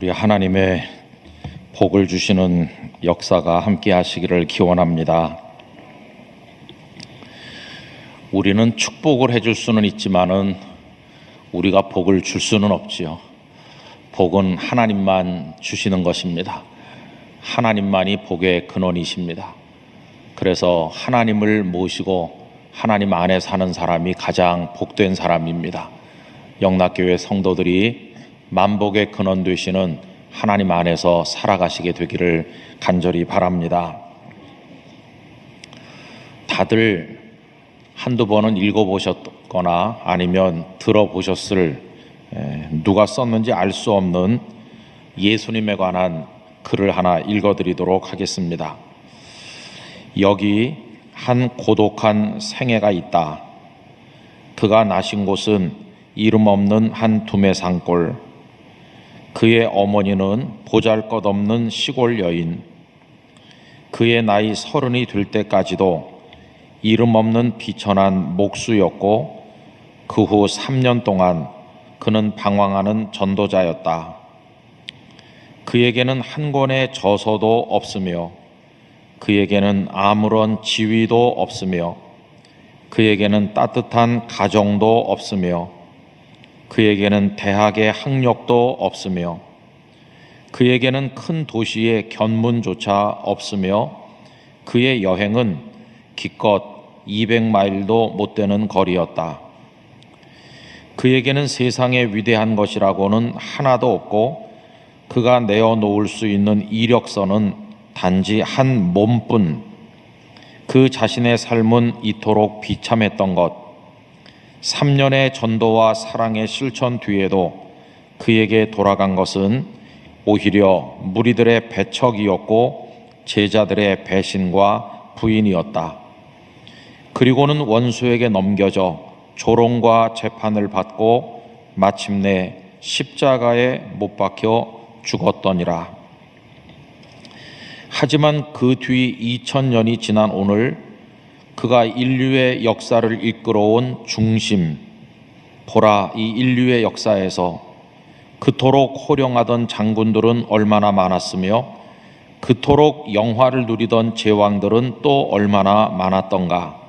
우리 하나님의 복을 주시는 역사가 함께 하시기를 기원합니다. 우리는 축복을 해줄 수는 있지만은 우리가 복을 줄 수는 없지요. 복은 하나님만 주시는 것입니다. 하나님만이 복의 근원이십니다. 그래서 하나님을 모시고 하나님 안에 사는 사람이 가장 복된 사람입니다. 영락교회 성도들이 만복의 근원 되시는 하나님 안에서 살아가시게 되기를 간절히 바랍니다. 다들 한두 번은 읽어보셨거나 아니면 들어보셨을 누가 썼는지 알 수 없는 예수님에 관한 글을 하나 읽어드리도록 하겠습니다. 여기 한 고독한 생애가 있다. 그가 나신 곳은 이름 없는 한 두메 산골. 그의 어머니는 보잘것없는 시골 여인. 그의 나이 30이 될 때까지도 이름 없는 비천한 목수였고 그 후 3년 동안 그는 방황하는 전도자였다. 그에게는 한 권의 저서도 없으며 그에게는 아무런 지위도 없으며 그에게는 따뜻한 가정도 없으며 그에게는 대학의 학력도 없으며 그에게는 큰 도시의 견문조차 없으며 그의 여행은 기껏 200마일도 못 되는 거리였다. 그에게는 세상에 위대한 것이라고는 하나도 없고 그가 내어놓을 수 있는 이력서는 단지 한 몸뿐. 그 자신의 삶은 이토록 비참했던 것, 3년의 전도와 사랑의 실천 뒤에도 그에게 돌아간 것은 오히려 무리들의 배척이었고 제자들의 배신과 부인이었다. 그리고는 원수에게 넘겨져 조롱과 재판을 받고 마침내 십자가에 못 박혀 죽었더니라. 하지만 그 뒤 2000년이 지난 오늘 그가 인류의 역사를 이끌어온 중심, 보라, 이 인류의 역사에서 그토록 호령하던 장군들은 얼마나 많았으며 그토록 영화를 누리던 제왕들은 또 얼마나 많았던가.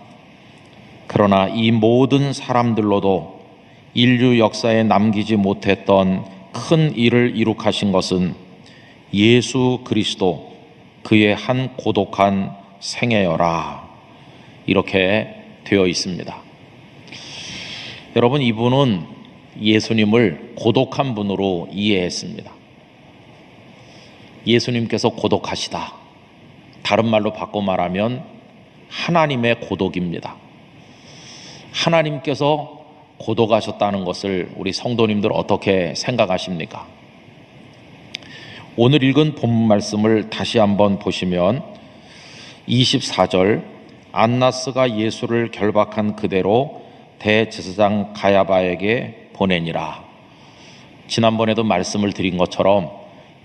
그러나 이 모든 사람들로도 인류 역사에 남기지 못했던 큰 일을 이룩하신 것은 예수 그리스도, 그의 한 고독한 생애여라. 이렇게 되어 있습니다. 여러분, 이분은 예수님을 고독한 분으로 이해했습니다. 예수님께서 고독하시다. 다른 말로 바꿔 말하면 하나님의 고독입니다. 하나님께서 고독하셨다는 것을 우리 성도님들 어떻게 생각하십니까? 오늘 읽은 본문 말씀을 다시 한번 보시면 24절, 안나스가 예수를 결박한 그대로 대제사장 가야바에게 보내니라. 지난번에도 말씀을 드린 것처럼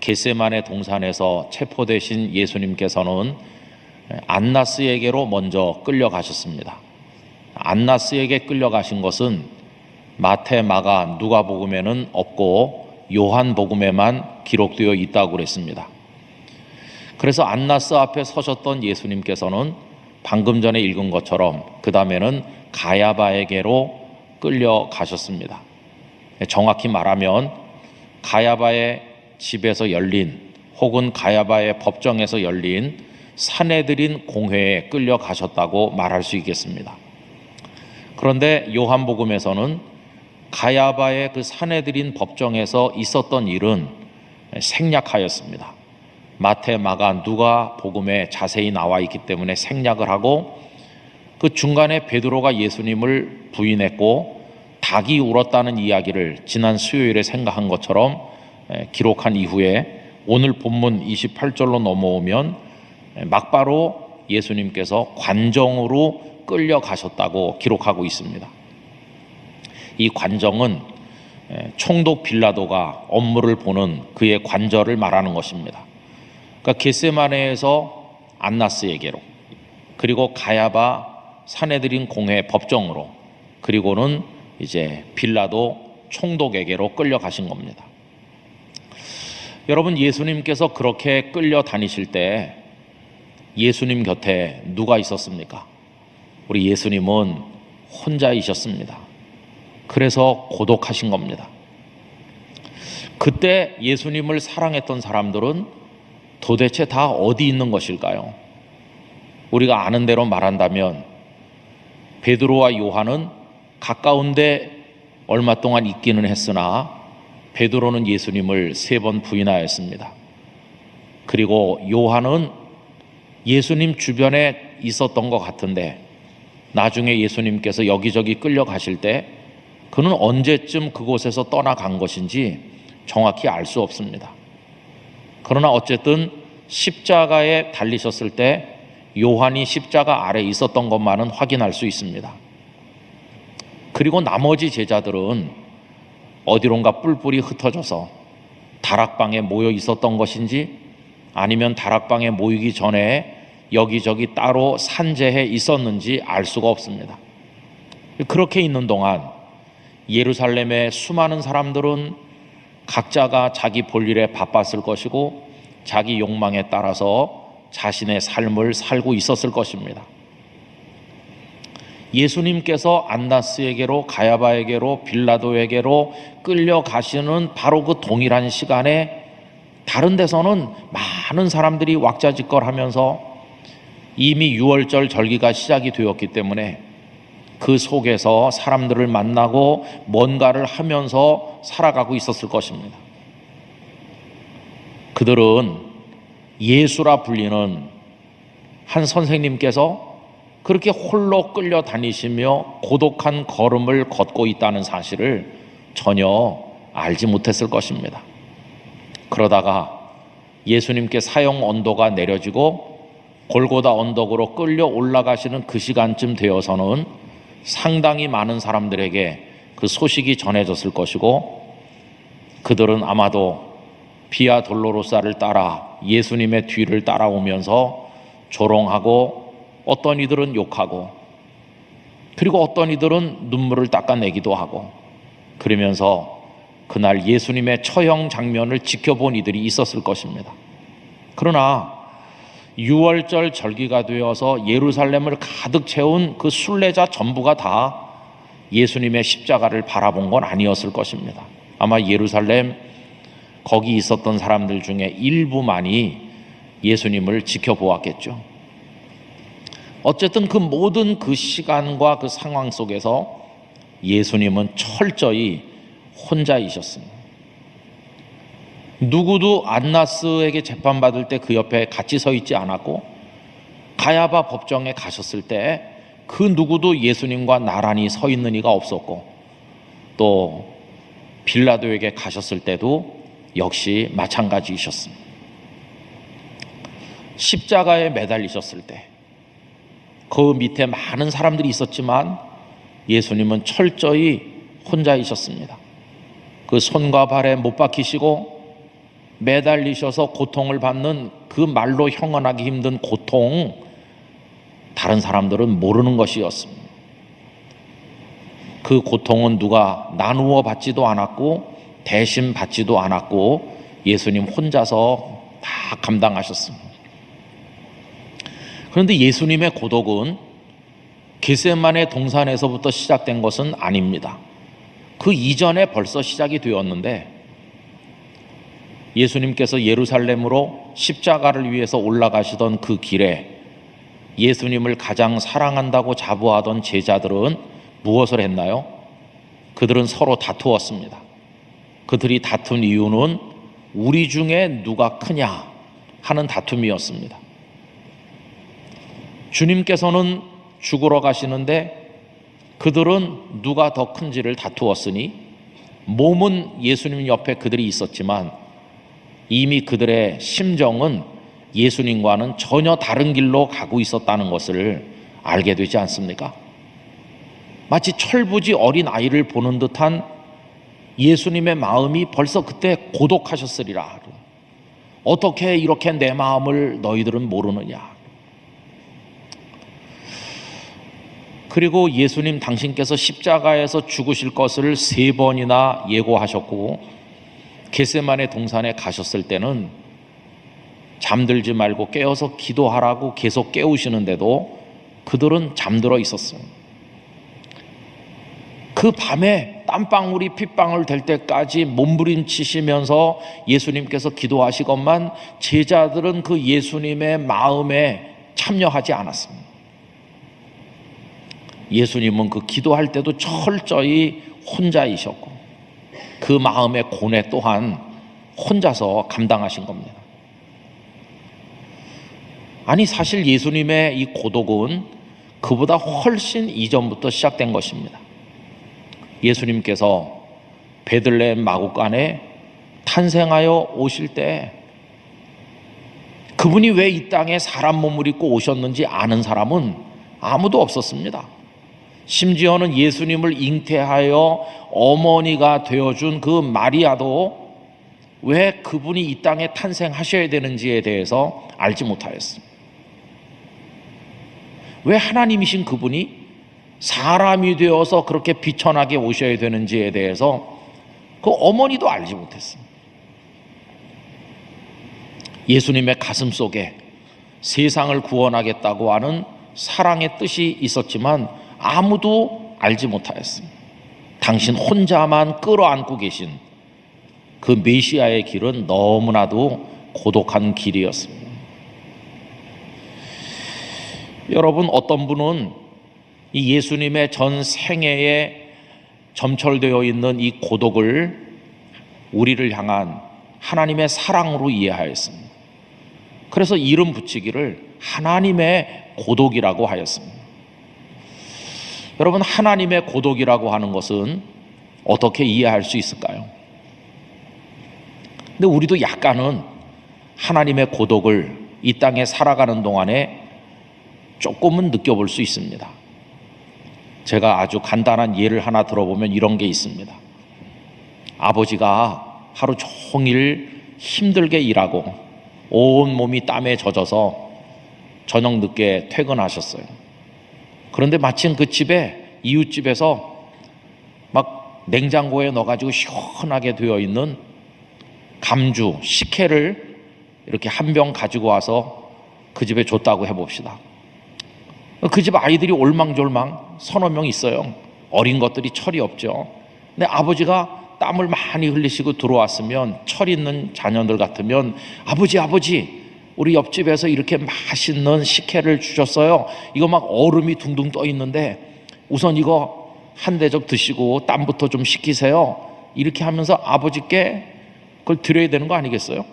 겟세마네 동산에서 체포되신 예수님께서는 안나스에게로 먼저 끌려가셨습니다. 안나스에게 끌려가신 것은 마태, 마가, 누가복음에는 없고 요한복음에만 기록되어 있다고 그랬습니다. 그래서 안나스 앞에 서셨던 예수님께서는 방금 전에 읽은 것처럼 그 다음에는 가야바에게로 끌려가셨습니다. 정확히 말하면 가야바의 집에서 열린 혹은 가야바의 법정에서 열린 산헤드린 공회에 끌려가셨다고 말할 수 있겠습니다. 그런데 요한복음에서는 가야바의 그 산헤드린 법정에서 있었던 일은 생략하였습니다. 마태, 마가, 누가 복음에 자세히 나와 있기 때문에 생략을 하고 그 중간에 베드로가 예수님을 부인했고 닭이 울었다는 이야기를 지난 수요일에 생각한 것처럼 기록한 이후에 오늘 본문 28절로 넘어오면 막바로 예수님께서 관정으로 끌려가셨다고 기록하고 있습니다. 이 관정은 총독 빌라도가 업무를 보는 그의 관저를 말하는 것입니다. 그러니까 겟세마네에서 안나스에게로, 그리고 가야바 산헤드린 공회 법정으로, 그리고는 이제 빌라도 총독에게로 끌려가신 겁니다. 여러분, 예수님께서 그렇게 끌려 다니실 때 예수님 곁에 누가 있었습니까? 우리 예수님은 혼자이셨습니다. 그래서 고독하신 겁니다. 그때 예수님을 사랑했던 사람들은 도대체 다 어디 있는 것일까요? 우리가 아는 대로 말한다면 베드로와 요한은 가까운데 얼마 동안 있기는 했으나 베드로는 예수님을 3번 부인하였습니다. 그리고 요한은 예수님 주변에 있었던 것 같은데 나중에 예수님께서 여기저기 끌려가실 때 그는 언제쯤 그곳에서 떠나간 것인지 정확히 알 수 없습니다. 그러나 어쨌든 십자가에 달리셨을 때 요한이 십자가 아래 있었던 것만은 확인할 수 있습니다. 그리고 나머지 제자들은 어디론가 뿔뿔이 흩어져서 다락방에 모여 있었던 것인지 아니면 다락방에 모이기 전에 여기저기 따로 산재해 있었는지 알 수가 없습니다. 그렇게 있는 동안 예루살렘의 수많은 사람들은 각자가 자기 볼일에 바빴을 것이고 자기 욕망에 따라서 자신의 삶을 살고 있었을 것입니다. 예수님께서 안나스에게로, 가야바에게로, 빌라도에게로 끌려가시는 바로 그 동일한 시간에 다른 데서는 많은 사람들이 왁자지껄하면서 이미 유월절 절기가 시작이 되었기 때문에 그 속에서 사람들을 만나고 뭔가를 하면서 살아가고 있었을 것입니다. 그들은 예수라 불리는 한 선생님께서 그렇게 홀로 끌려다니시며 고독한 걸음을 걷고 있다는 사실을 전혀 알지 못했을 것입니다. 그러다가 예수님께 사형 언도가 내려지고 골고다 언덕으로 끌려 올라가시는 그 시간쯤 되어서는 상당히 많은 사람들에게 그 소식이 전해졌을 것이고 그들은 아마도 비아 돌로로사를 따라 예수님의 뒤를 따라오면서 조롱하고 어떤 이들은 욕하고 그리고 어떤 이들은 눈물을 닦아내기도 하고 그러면서 그날 예수님의 처형 장면을 지켜본 이들이 있었을 것입니다. 그러나 유월절 절기가 되어서 예루살렘을 가득 채운 그 순례자 전부가 다 예수님의 십자가를 바라본 건 아니었을 것입니다. 아마 예루살렘 거기 있었던 사람들 중에 일부만이 예수님을 지켜보았겠죠. 어쨌든 그 모든 그 시간과 그 상황 속에서 예수님은 철저히 혼자이셨습니다. 누구도 안나스에게 재판받을 때 그 옆에 같이 서 있지 않았고 가야바 법정에 가셨을 때 그 누구도 예수님과 나란히 서 있는 이가 없었고 또 빌라도에게 가셨을 때도 역시 마찬가지이셨습니다. 십자가에 매달리셨을 때 그 밑에 많은 사람들이 있었지만 예수님은 철저히 혼자이셨습니다. 그 손과 발에 못 박히시고 매달리셔서 고통을 받는 그 말로 형언하기 힘든 고통, 다른 사람들은 모르는 것이었습니다. 그 고통은 누가 나누어 받지도 않았고 대신 받지도 않았고 예수님 혼자서 다 감당하셨습니다. 그런데 예수님의 고독은 겟세마네 동산에서부터 시작된 것은 아닙니다. 그 이전에 벌써 시작이 되었는데 예수님께서 예루살렘으로 십자가를 위해서 올라가시던 그 길에 예수님을 가장 사랑한다고 자부하던 제자들은 무엇을 했나요? 그들은 서로 다투었습니다. 그들이 다툰 이유는 우리 중에 누가 크냐 하는 다툼이었습니다. 주님께서는 죽으러 가시는데 그들은 누가 더 큰지를 다투었으니 몸은 예수님 옆에 그들이 있었지만 이미 그들의 심정은 예수님과는 전혀 다른 길로 가고 있었다는 것을 알게 되지 않습니까? 마치 철부지 어린 아이를 보는 듯한 예수님의 마음이 벌써 그때 고독하셨으리라. 어떻게 이렇게 내 마음을 너희들은 모르느냐. 그리고 예수님 당신께서 십자가에서 죽으실 것을 3번이나 예고하셨고 겟세마네 동산에 가셨을 때는 잠들지 말고 깨어서 기도하라고 계속 깨우시는데도 그들은 잠들어 있었어요. 그 밤에 땀방울이 핏방울 될 때까지 몸부림치시면서 예수님께서 기도하시건만 제자들은 그 예수님의 마음에 참여하지 않았습니다. 예수님은 그 기도할 때도 철저히 혼자이셨고 그 마음의 고뇌 또한 혼자서 감당하신 겁니다. 아니, 사실 예수님의 이 고독은 그보다 훨씬 이전부터 시작된 것입니다. 예수님께서 베들레헴 마구간에 탄생하여 오실 때 그분이 왜 이 땅에 사람 몸을 입고 오셨는지 아는 사람은 아무도 없었습니다. 심지어는 예수님을 잉태하여 어머니가 되어준 그 마리아도 왜 그분이 이 땅에 탄생하셔야 되는지에 대해서 알지 못하였습니다. 왜 하나님이신 그분이 사람이 되어서 그렇게 비천하게 오셔야 되는지에 대해서 그 어머니도 알지 못했습니다. 예수님의 가슴 속에 세상을 구원하겠다고 하는 사랑의 뜻이 있었지만 아무도 알지 못하였습니다. 당신 혼자만 끌어안고 계신 그 메시아의 길은 너무나도 고독한 길이었습니다. 여러분, 어떤 분은 이 예수님의 전 생애에 점철되어 있는 이 고독을 우리를 향한 하나님의 사랑으로 이해하였습니다. 그래서 이름 붙이기를 하나님의 고독이라고 하였습니다. 여러분, 하나님의 고독이라고 하는 것은 어떻게 이해할 수 있을까요? 근데 우리도 약간은 하나님의 고독을 이 땅에 살아가는 동안에 조금은 느껴볼 수 있습니다. 제가 아주 간단한 예를 하나 들어보면 이런 게 있습니다. 아버지가 하루 종일 힘들게 일하고 온 몸이 땀에 젖어서 저녁 늦게 퇴근하셨어요. 그런데 마침 그 집에 이웃집에서 막 냉장고에 넣어가지고 시원하게 되어 있는 감주, 식혜를 이렇게 한 병 가지고 와서 그 집에 줬다고 해봅시다. 그 집 아이들이 올망졸망 서너 명 있어요. 어린 것들이 철이 없죠. 근데 아버지가 땀을 많이 흘리시고 들어왔으면 철 있는 자녀들 같으면 아버지 우리 옆집에서 이렇게 맛있는 식혜를 주셨어요. 이거 막 얼음이 둥둥 떠 있는데 우선 이거 한 대접 드시고 땀부터 좀 식히세요. 이렇게 하면서 아버지께 그걸 드려야 되는 거 아니겠어요?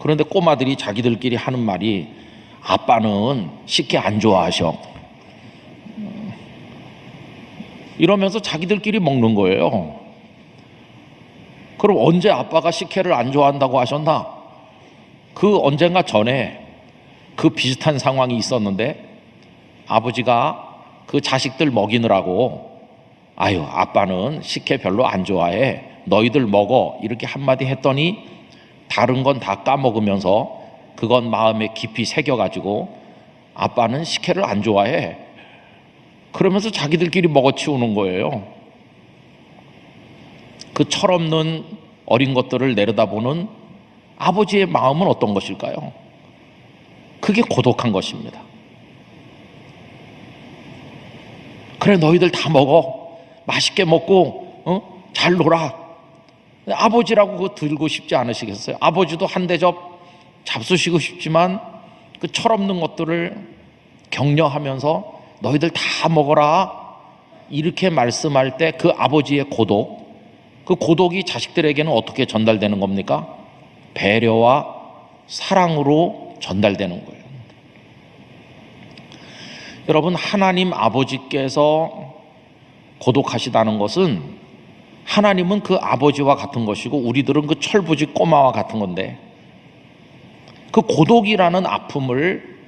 그런데 꼬마들이 자기들끼리 하는 말이 아빠는 식혜 안 좋아하셔. 이러면서 자기들끼리 먹는 거예요. 그럼 언제 아빠가 식혜를 안 좋아한다고 하셨나? 그 언젠가 전에 그 비슷한 상황이 있었는데 아버지가 그 자식들 먹이느라고 아유, 아빠는 식혜 별로 안 좋아해. 너희들 먹어. 이렇게 한마디 했더니 다른 건 다 까먹으면서 그건 마음에 깊이 새겨가지고 아빠는 식혜를 안 좋아해. 그러면서 자기들끼리 먹어치우는 거예요. 그 철없는 어린 것들을 내려다보는 아버지의 마음은 어떤 것일까요? 그게 고독한 것입니다. 그래, 너희들 다 먹어. 맛있게 먹고 잘 놀아. 아버지라고 그거 들고 싶지 않으시겠어요? 아버지도 한 대접 잡수시고 싶지만 그 철없는 것들을 격려하면서 너희들 다 먹어라 이렇게 말씀할 때 그 아버지의 고독, 그 고독이 자식들에게는 어떻게 전달되는 겁니까? 배려와 사랑으로 전달되는 거예요. 여러분, 하나님 아버지께서 고독하시다는 것은 하나님은 그 아버지와 같은 것이고 우리들은 그 철부지 꼬마와 같은 건데 그 고독이라는 아픔을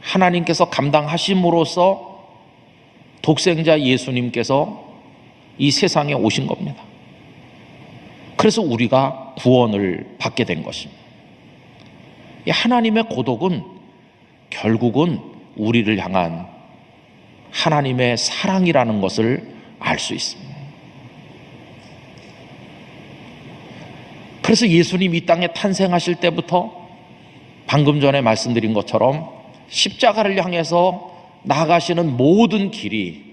하나님께서 감당하심으로써 독생자 예수님께서 이 세상에 오신 겁니다. 그래서 우리가 구원을 받게 된 것입니다. 이 하나님의 고독은 결국은 우리를 향한 하나님의 사랑이라는 것을 알 수 있습니다. 그래서 예수님 이 땅에 탄생하실 때부터 방금 전에 말씀드린 것처럼 십자가를 향해서 나아가시는 모든 길이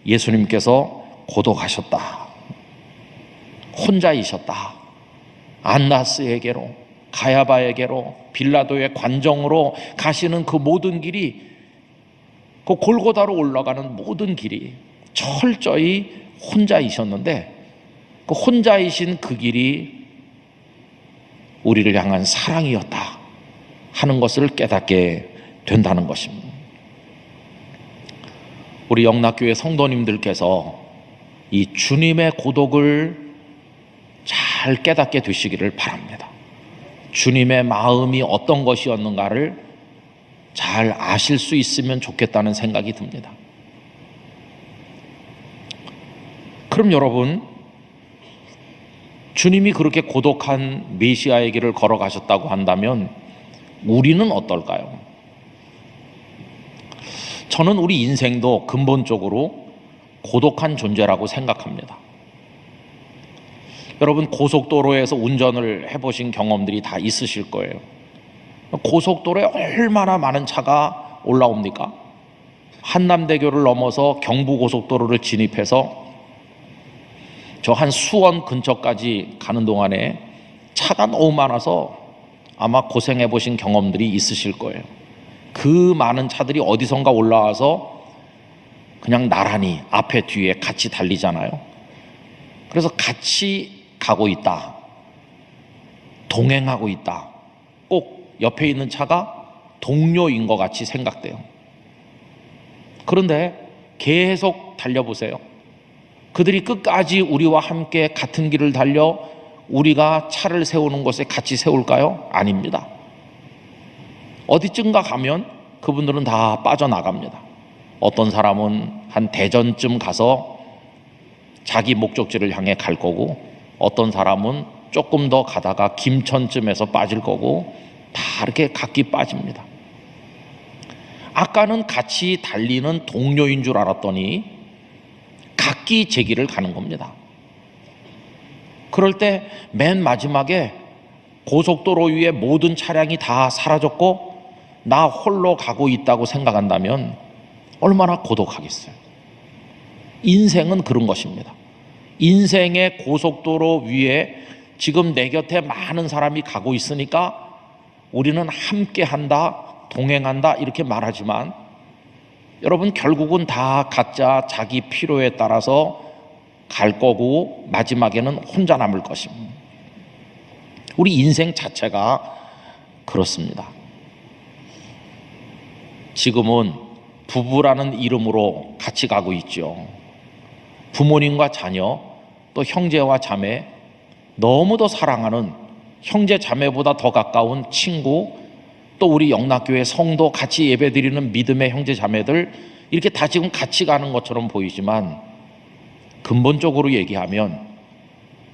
예수님께서 고독하셨다, 혼자이셨다. 안나스에게로, 가야바에게로, 빌라도의 관정으로 가시는 그 모든 길이, 그 골고다로 올라가는 모든 길이 철저히 혼자이셨는데, 그 혼자이신 그 길이 우리를 향한 사랑이었다 하는 것을 깨닫게 된다는 것입니다. 우리 영락교회 성도님들께서 이 주님의 고독을 잘 깨닫게 되시기를 바랍니다. 주님의 마음이 어떤 것이었는가를 잘 아실 수 있으면 좋겠다는 생각이 듭니다. 그럼 여러분, 주님이 그렇게 고독한 메시아의 길을 걸어가셨다고 한다면 우리는 어떨까요? 저는 우리 인생도 근본적으로 고독한 존재라고 생각합니다. 여러분, 고속도로에서 운전을 해보신 경험들이 다 있으실 거예요. 고속도로에 얼마나 많은 차가 올라옵니까? 한남대교를 넘어서 경부고속도로를 진입해서 저 한 수원 근처까지 가는 동안에 차가 너무 많아서 아마 고생해 보신 경험들이 있으실 거예요. 그 많은 차들이 어디선가 올라와서 그냥 나란히 앞에 뒤에 같이 달리잖아요. 그래서 같이 가고 있다, 동행하고 있다, 꼭 옆에 있는 차가 동료인 것 같이 생각돼요. 그런데 계속 달려보세요. 그들이 끝까지 우리와 함께 같은 길을 달려 우리가 차를 세우는 곳에 같이 세울까요? 아닙니다. 어디쯤가 가면 그분들은 다 빠져나갑니다. 어떤 사람은 한 대전쯤 가서 자기 목적지를 향해 갈 거고, 어떤 사람은 조금 더 가다가 김천쯤에서 빠질 거고, 다 이렇게 각기 빠집니다. 아까는 같이 달리는 동료인 줄 알았더니 각기 제 길을 가는 겁니다. 그럴 때 맨 마지막에 고속도로 위에 모든 차량이 다 사라졌고 나 홀로 가고 있다고 생각한다면 얼마나 고독하겠어요. 인생은 그런 것입니다. 인생의 고속도로 위에 지금 내 곁에 많은 사람이 가고 있으니까 우리는 함께 한다, 동행한다 이렇게 말하지만 여러분, 결국은 다 각자 자기 필요에 따라서 갈 거고 마지막에는 혼자 남을 것입니다. 우리 인생 자체가 그렇습니다. 지금은 부부라는 이름으로 같이 가고 있죠. 부모님과 자녀, 또 형제와 자매, 너무도 사랑하는 형제 자매보다 더 가까운 친구, 또 우리 영락교회 성도, 같이 예배드리는 믿음의 형제 자매들, 이렇게 다 지금 같이 가는 것처럼 보이지만 근본적으로 얘기하면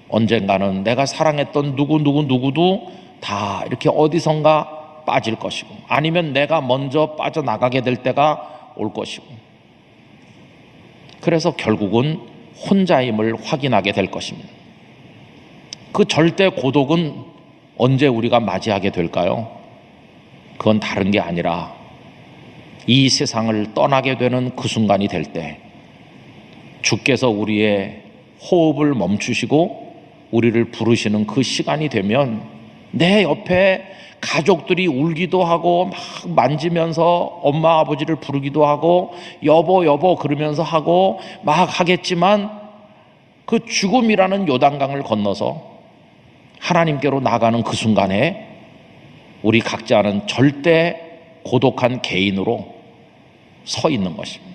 언젠가는 내가 사랑했던 누구도 다 이렇게 어디선가 빠질 것이고, 아니면 내가 먼저 빠져나가게 될 때가 올 것이고, 그래서 결국은 혼자임을 확인하게 될 것입니다. 그 절대 고독은 언제 우리가 맞이하게 될까요? 그건 다른 게 아니라 이 세상을 떠나게 되는 그 순간이 될 때 주께서 우리의 호흡을 멈추시고 우리를 부르시는 그 시간이 되면 내 옆에 가족들이 울기도 하고 막 만지면서 엄마 아버지를 부르기도 하고 여보 여보 그러면서 하고 막 하겠지만 그 죽음이라는 요단강을 건너서 하나님께로 나가는 그 순간에 우리 각자는 절대 고독한 개인으로 서 있는 것입니다.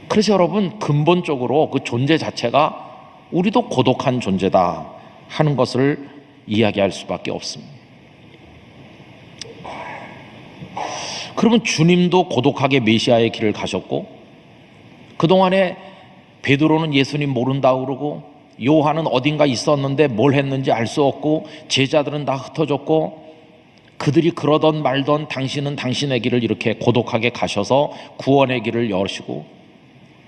그래서 여러분, 근본적으로 그 존재 자체가 우리도 고독한 존재다 하는 것을 이야기할 수밖에 없습니다. 그러면 주님도 고독하게 메시아의 길을 가셨고, 그동안에 베드로는 예수님 모른다 그러고, 요한은 어딘가 있었는데 뭘 했는지 알 수 없고, 제자들은 다 흩어졌고, 그들이 그러던 말던 당신은 당신의 길을 이렇게 고독하게 가셔서 구원의 길을 여시고,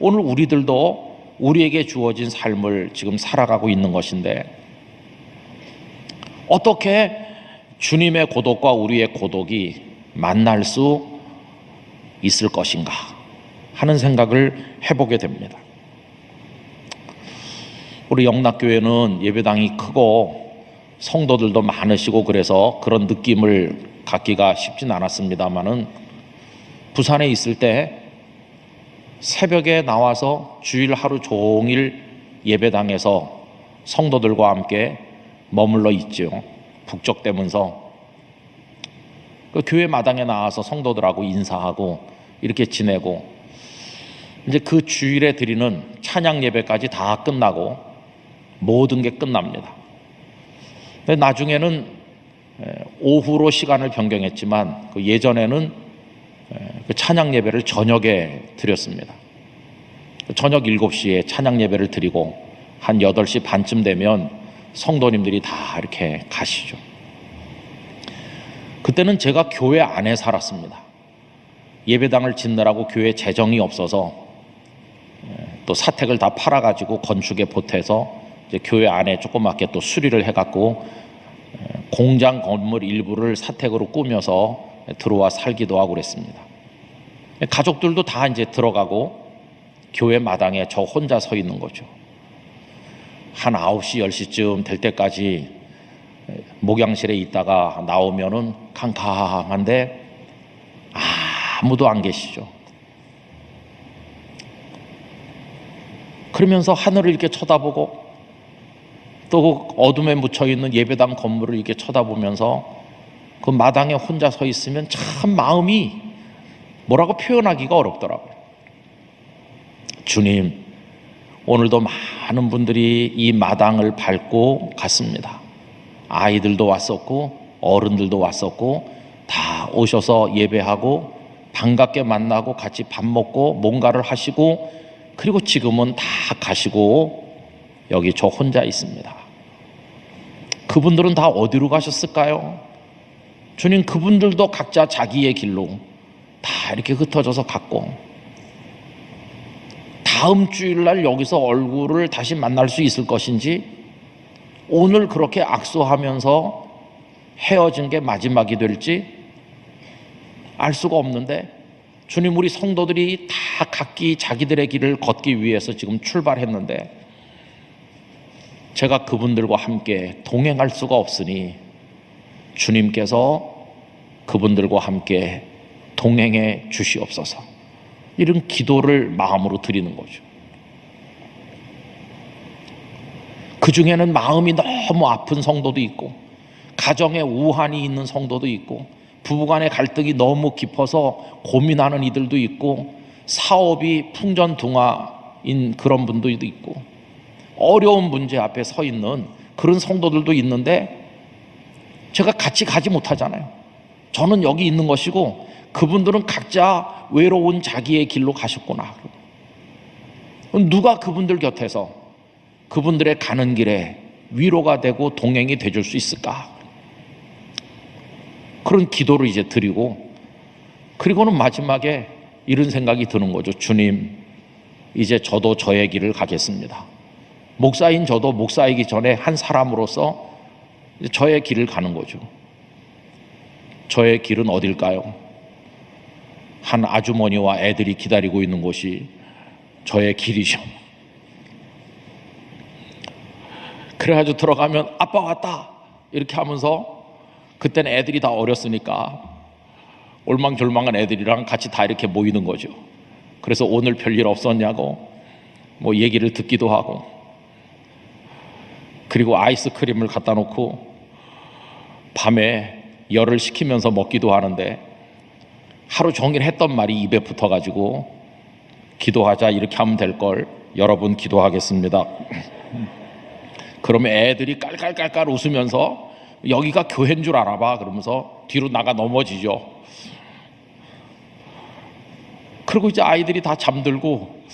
오늘 우리들도 우리에게 주어진 삶을 지금 살아가고 있는 것인데, 어떻게 주님의 고독과 우리의 고독이 만날 수 있을 것인가 하는 생각을 해보게 됩니다. 우리 영락교회는 예배당이 크고 성도들도 많으시고 그래서 그런 느낌을 갖기가 쉽진 않았습니다만은, 부산에 있을 때 새벽에 나와서 주일 하루 종일 예배당에서 성도들과 함께 머물러 있죠. 북적대면서 그 교회 마당에 나와서 성도들하고 인사하고 이렇게 지내고, 이제 그 주일에 드리는 찬양 예배까지 다 끝나고 모든 게 끝납니다. 근데 나중에는 오후로 시간을 변경했지만, 그 예전에는 그 찬양 예배를 저녁에 드렸습니다. 저녁 7시에 찬양 예배를 드리고 한 8시 반쯤 되면 성도님들이 다 이렇게 가시죠. 그때는 제가 교회 안에 살았습니다. 예배당을 짓느라고 교회 재정이 없어서 또 사택을 다 팔아가지고 건축에 보태서 이제 교회 안에 조그맣게 또 수리를 해갖고 공장 건물 일부를 사택으로 꾸며서 들어와 살기도 하고 그랬습니다. 가족들도 다 이제 들어가고 교회 마당에 저 혼자 서 있는 거죠. 한 9시, 10시쯤 될 때까지 목양실에 있다가 나오면은 캄캄한데 아무도 안 계시죠. 그러면서 하늘을 이렇게 쳐다보고 또 어둠에 묻혀있는 예배당 건물을 이렇게 쳐다보면서 그 마당에 혼자 서 있으면 참 마음이 뭐라고 표현하기가 어렵더라고요. 주님, 오늘도 많은 분들이 이 마당을 밟고 갔습니다. 아이들도 왔었고 어른들도 왔었고 다 오셔서 예배하고 반갑게 만나고 같이 밥 먹고 뭔가를 하시고, 그리고 지금은 다 가시고 여기 저 혼자 있습니다. 그분들은 다 어디로 가셨을까요? 주님, 그분들도 각자 자기의 길로 다 이렇게 흩어져서 갔고, 다음 주일날 여기서 얼굴을 다시 만날 수 있을 것인지, 오늘 그렇게 악수하면서 헤어진 게 마지막이 될지 알 수가 없는데, 주님, 우리 성도들이 다 각기 자기들의 길을 걷기 위해서 지금 출발했는데 제가 그분들과 함께 동행할 수가 없으니 주님께서 그분들과 함께 동행해 주시옵소서, 이런 기도를 마음으로 드리는 거죠. 그 중에는 마음이 너무 아픈 성도도 있고, 가정에 우환이 있는 성도도 있고, 부부간의 갈등이 너무 깊어서 고민하는 이들도 있고, 사업이 풍전등화인 그런 분들도 있고, 어려운 문제 앞에 서 있는 그런 성도들도 있는데 제가 같이 가지 못하잖아요. 저는 여기 있는 것이고 그분들은 각자 외로운 자기의 길로 가셨구나. 누가 그분들 곁에서 그분들의 가는 길에 위로가 되고 동행이 되줄 수 있을까? 그런 기도를 이제 드리고, 그리고는 마지막에 이런 생각이 드는 거죠. 주님, 이제 저도 저의 길을 가겠습니다. 목사인 저도 목사이기 전에 한 사람으로서 저의 길을 가는 거죠. 저의 길은 어딜까요? 한 아주머니와 애들이 기다리고 있는 곳이 저의 길이죠. 그래가지고 들어가면 아빠 왔다 이렇게 하면서, 그때는 애들이 다 어렸으니까 올망졸망한 애들이랑 같이 다 이렇게 모이는 거죠. 그래서 오늘 별일 없었냐고 뭐 얘기를 듣기도 하고, 그리고 아이스크림을 갖다 놓고 밤에 열을 식히면서 먹기도 하는데, 하루 종일 했던 말이 입에 붙어가지고 기도하자 이렇게 하면 될 걸, 여러분 기도하겠습니다. 그러면 애들이 깔깔깔깔 웃으면서 여기가 교회인 줄 알아봐 그러면서 뒤로 나가 넘어지죠. 그리고 이제 아이들이 다 잠들고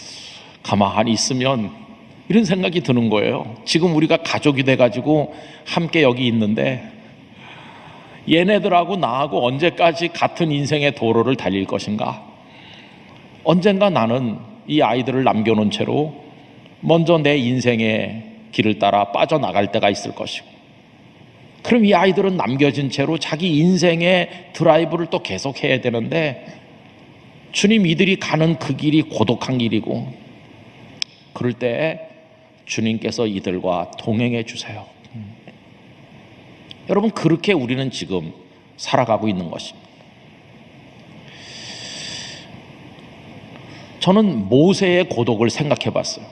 가만히 있으면 이런 생각이 드는 거예요. 지금 우리가 가족이 돼가지고 함께 여기 있는데 얘네들하고 나하고 언제까지 같은 인생의 도로를 달릴 것인가? 언젠가 나는 이 아이들을 남겨놓은 채로 먼저 내 인생의 길을 따라 빠져나갈 때가 있을 것이고, 그럼 이 아이들은 남겨진 채로 자기 인생의 드라이브를 또 계속해야 되는데, 주님, 이들이 가는 그 길이 고독한 길이고, 그럴 때 주님께서 이들과 동행해 주세요. 여러분, 그렇게 우리는 지금 살아가고 있는 것입니다. 저는 모세의 고독을 생각해 봤어요.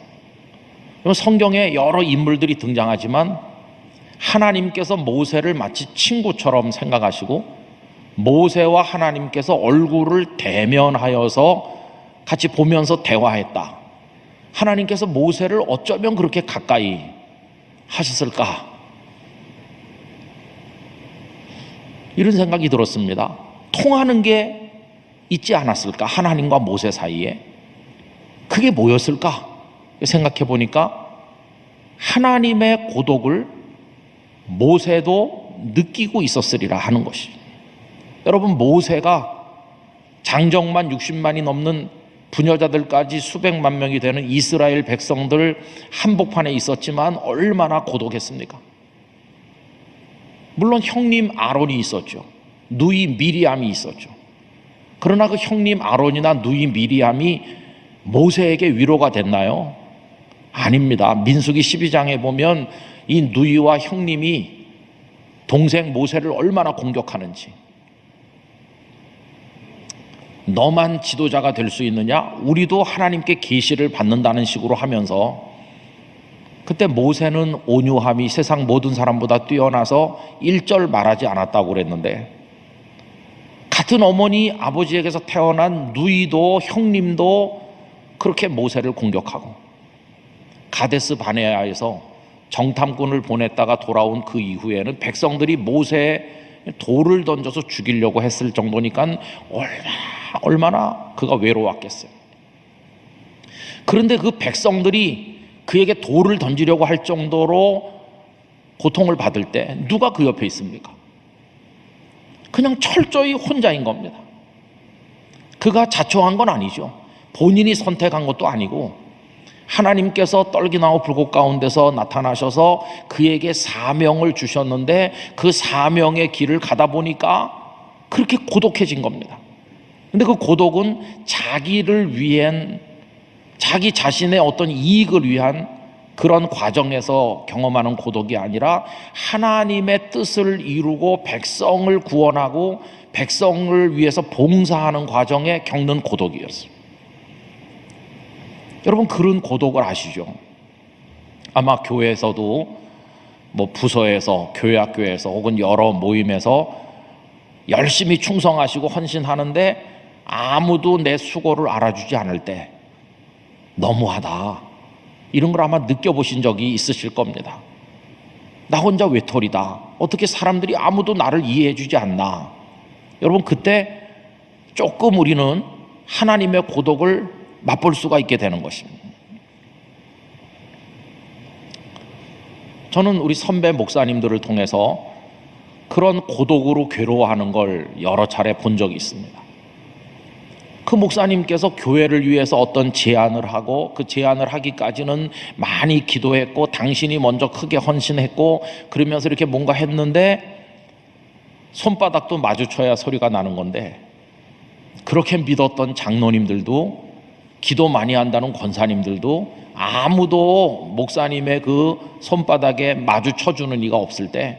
성경에 여러 인물들이 등장하지만 하나님께서 모세를 마치 친구처럼 생각하시고, 모세와 하나님께서 얼굴을 대면하여서 같이 보면서 대화했다. 하나님께서 모세를 어쩌면 그렇게 가까이 하셨을까? 이런 생각이 들었습니다. 통하는 게 있지 않았을까? 하나님과 모세 사이에. 그게 뭐였을까? 생각해 보니까 하나님의 고독을 모세도 느끼고 있었으리라 하는 것이. 여러분, 모세가 장정만 60만이 넘는 부녀자들까지 수백만 명이 되는 이스라엘 백성들 한복판에 있었지만 얼마나 고독했습니까? 물론 형님 아론이 있었죠. 누이 미리암이 있었죠. 그러나 그 형님 아론이나 누이 미리암이 모세에게 위로가 됐나요? 아닙니다. 민수기 12장에 보면 이 누이와 형님이 동생 모세를 얼마나 공격하는지, 너만 지도자가 될 수 있느냐? 우리도 하나님께 계시를 받는다는 식으로 하면서, 그때 모세는 온유함이 세상 모든 사람보다 뛰어나서 1절 말하지 않았다고 그랬는데, 같은 어머니 아버지에게서 태어난 누이도 형님도 그렇게 모세를 공격하고, 가데스 바네아에서 정탐꾼을 보냈다가 돌아온 그 이후에는 백성들이 모세에 돌을 던져서 죽이려고 했을 정도니까 얼마나 그가 외로웠겠어요. 그런데 그 백성들이 그에게 돌을 던지려고 할 정도로 고통을 받을 때 누가 그 옆에 있습니까? 그냥 철저히 혼자인 겁니다. 그가 자초한 건 아니죠. 본인이 선택한 것도 아니고 하나님께서 떨기나무 불꽃 가운데서 나타나셔서 그에게 사명을 주셨는데, 그 사명의 길을 가다 보니까 그렇게 고독해진 겁니다. 근데 그 고독은 자기를 위한, 자기 자신의 어떤 이익을 위한 그런 과정에서 경험하는 고독이 아니라 하나님의 뜻을 이루고 백성을 구원하고 백성을 위해서 봉사하는 과정에 겪는 고독이었어요. 여러분, 그런 고독을 아시죠? 아마 교회에서도, 부서에서, 교회 학교에서 혹은 여러 모임에서 열심히 충성하시고 헌신하는데 아무도 내 수고를 알아주지 않을 때 너무하다, 이런 걸 아마 느껴보신 적이 있으실 겁니다. 나 혼자 외톨이다, 어떻게 사람들이 아무도 나를 이해해 주지 않나. 여러분, 그때 조금 우리는 하나님의 고독을 맛볼 수가 있게 되는 것입니다. 저는 우리 선배 목사님들을 통해서 그런 고독으로 괴로워하는 걸 여러 차례 본 적이 있습니다. 그 목사님께서 교회를 위해서 어떤 제안을 하고, 그 제안을 하기까지는 많이 기도했고 당신이 먼저 크게 헌신했고 그러면서 이렇게 뭔가 했는데 손바닥도 마주쳐야 소리가 나는 건데, 그렇게 믿었던 장로님들도, 기도 많이 한다는 권사님들도 아무도 목사님의 그 손바닥에 마주쳐주는 이가 없을 때,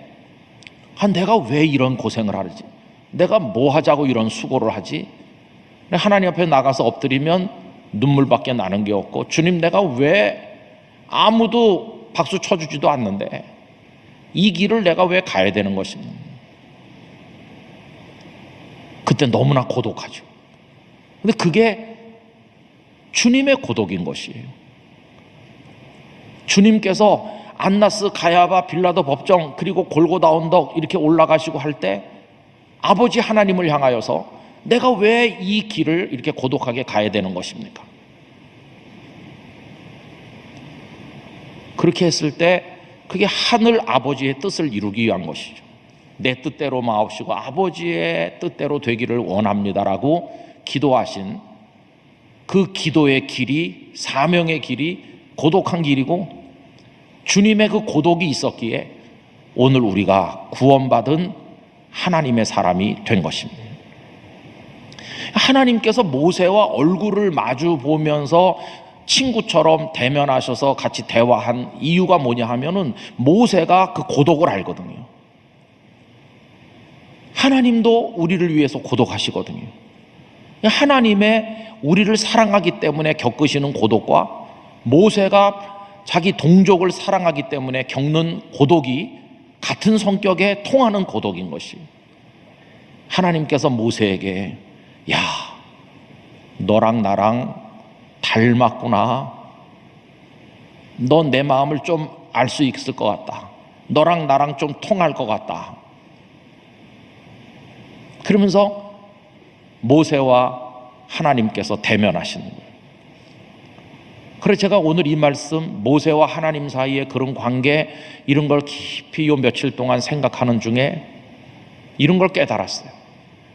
내가 왜 이런 고생을 하지? 내가 뭐 하자고 이런 수고를 하지? 하나님 앞에 나가서 엎드리면 눈물밖에 나는 게 없고, 주님, 내가 왜 아무도 박수 쳐주지도 않는데 이 길을 내가 왜 가야 되는 것입니까? 그때 너무나 고독하죠. 근데 그게 주님의 고독인 것이에요. 주님께서 안나스, 가야바, 빌라도 법정, 그리고 골고다 언덕 이렇게 올라가시고 할 때 아버지 하나님을 향하여서 내가 왜 이 길을 이렇게 고독하게 가야 되는 것입니까? 그렇게 했을 때 그게 하늘 아버지의 뜻을 이루기 위한 것이죠. 내 뜻대로 마옵시고 아버지의 뜻대로 되기를 원합니다라고 기도하신 그 기도의 길이, 사명의 길이 고독한 길이고 주님의 그 고독이 있었기에 오늘 우리가 구원받은 하나님의 사람이 된 것입니다. 하나님께서 모세와 얼굴을 마주 보면서 친구처럼 대면하셔서 같이 대화한 이유가 뭐냐 하면은 모세가 그 고독을 알거든요. 하나님도 우리를 위해서 고독하시거든요. 하나님의 우리를 사랑하기 때문에 겪으시는 고독과 모세가 자기 동족을 사랑하기 때문에 겪는 고독이 같은 성격에 통하는 고독인 것이, 하나님께서 모세에게 야, 너랑 나랑 닮았구나. 너 내 마음을 좀 알 수 있을 것 같다. 너랑 나랑 좀 통할 것 같다. 그러면서 모세와 하나님께서 대면하시는 거예요. 그래서 제가 오늘 이 말씀, 모세와 하나님 사이의 그런 관계, 이런 걸 깊이 요 며칠 동안 생각하는 중에 이런 걸 깨달았어요.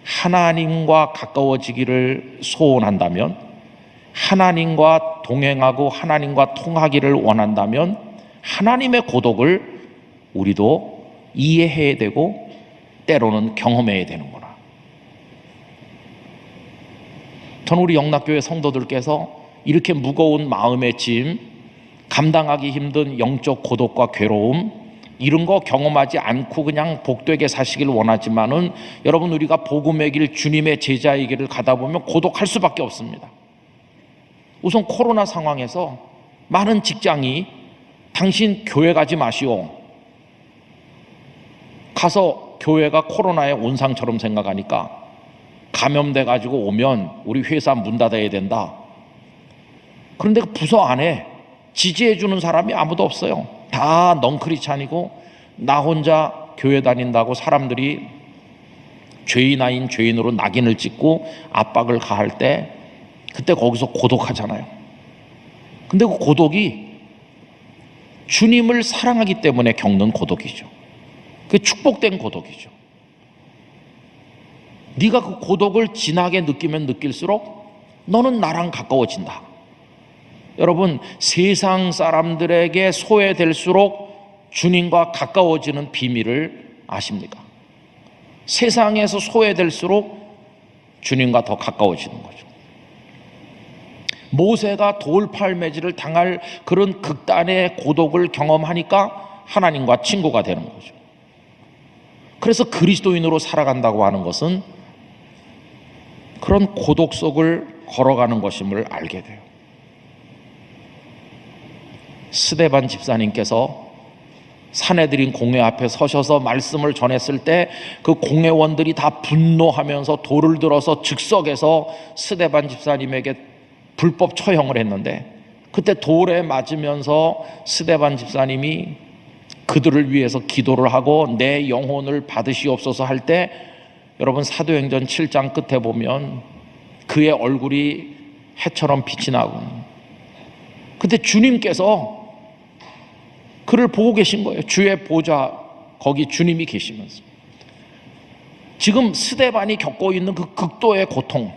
하나님과 가까워지기를 소원한다면, 하나님과 동행하고 하나님과 통하기를 원한다면 하나님의 고독을 우리도 이해해야 되고 때로는 경험해야 되는구나. 저는 우리 영락교회 성도들께서 이렇게 무거운 마음의 짐, 감당하기 힘든 영적 고독과 괴로움, 이런 거 경험하지 않고 그냥 복되게 사시길 원하지만은 여러분, 우리가 복음의 길, 주님의 제자의 길을 가다 보면 고독할 수밖에 없습니다. 우선 코로나 상황에서 많은 직장이 당신 교회 가지 마시오, 가서 교회가 코로나의 온상처럼 생각하니까 감염돼 가지고 오면 우리 회사 문 닫아야 된다. 그런데 그 부서 안에 지지해 주는 사람이 아무도 없어요. 다 넝크리찬이고 나 혼자 교회 다닌다고 사람들이 죄인 아닌 죄인으로 낙인을 찍고 압박을 가할 때, 그때 거기서 고독하잖아요. 근데 그 고독이 주님을 사랑하기 때문에 겪는 고독이죠. 그게 축복된 고독이죠. 네가 그 고독을 진하게 느끼면 느낄수록 너는 나랑 가까워진다. 여러분, 세상 사람들에게 소외될수록 주님과 가까워지는 비밀을 아십니까? 세상에서 소외될수록 주님과 더 가까워지는 거죠. 모세가 돌팔매질을 당할 그런 극단의 고독을 경험하니까 하나님과 친구가 되는 거죠. 그래서 그리스도인으로 살아간다고 하는 것은 그런 고독 속을 걸어가는 것임을 알게 돼요. 스데반 집사님께서 사내들인 공회 앞에 서셔서 말씀을 전했을 때 그 공회원들이 다 분노하면서 돌을 들어서 즉석에서 스데반 집사님에게 불법 처형을 했는데, 그때 돌에 맞으면서 스데반 집사님이 그들을 위해서 기도를 하고 내 영혼을 받으시옵소서 할 때, 여러분 사도행전 7장 끝에 보면 그의 얼굴이 해처럼 빛이 나고, 그때 주님께서 그를 보고 계신 거예요. 주의 보좌, 거기 주님이 계시면서 지금 스데반이 겪고 있는 그 극도의 고통,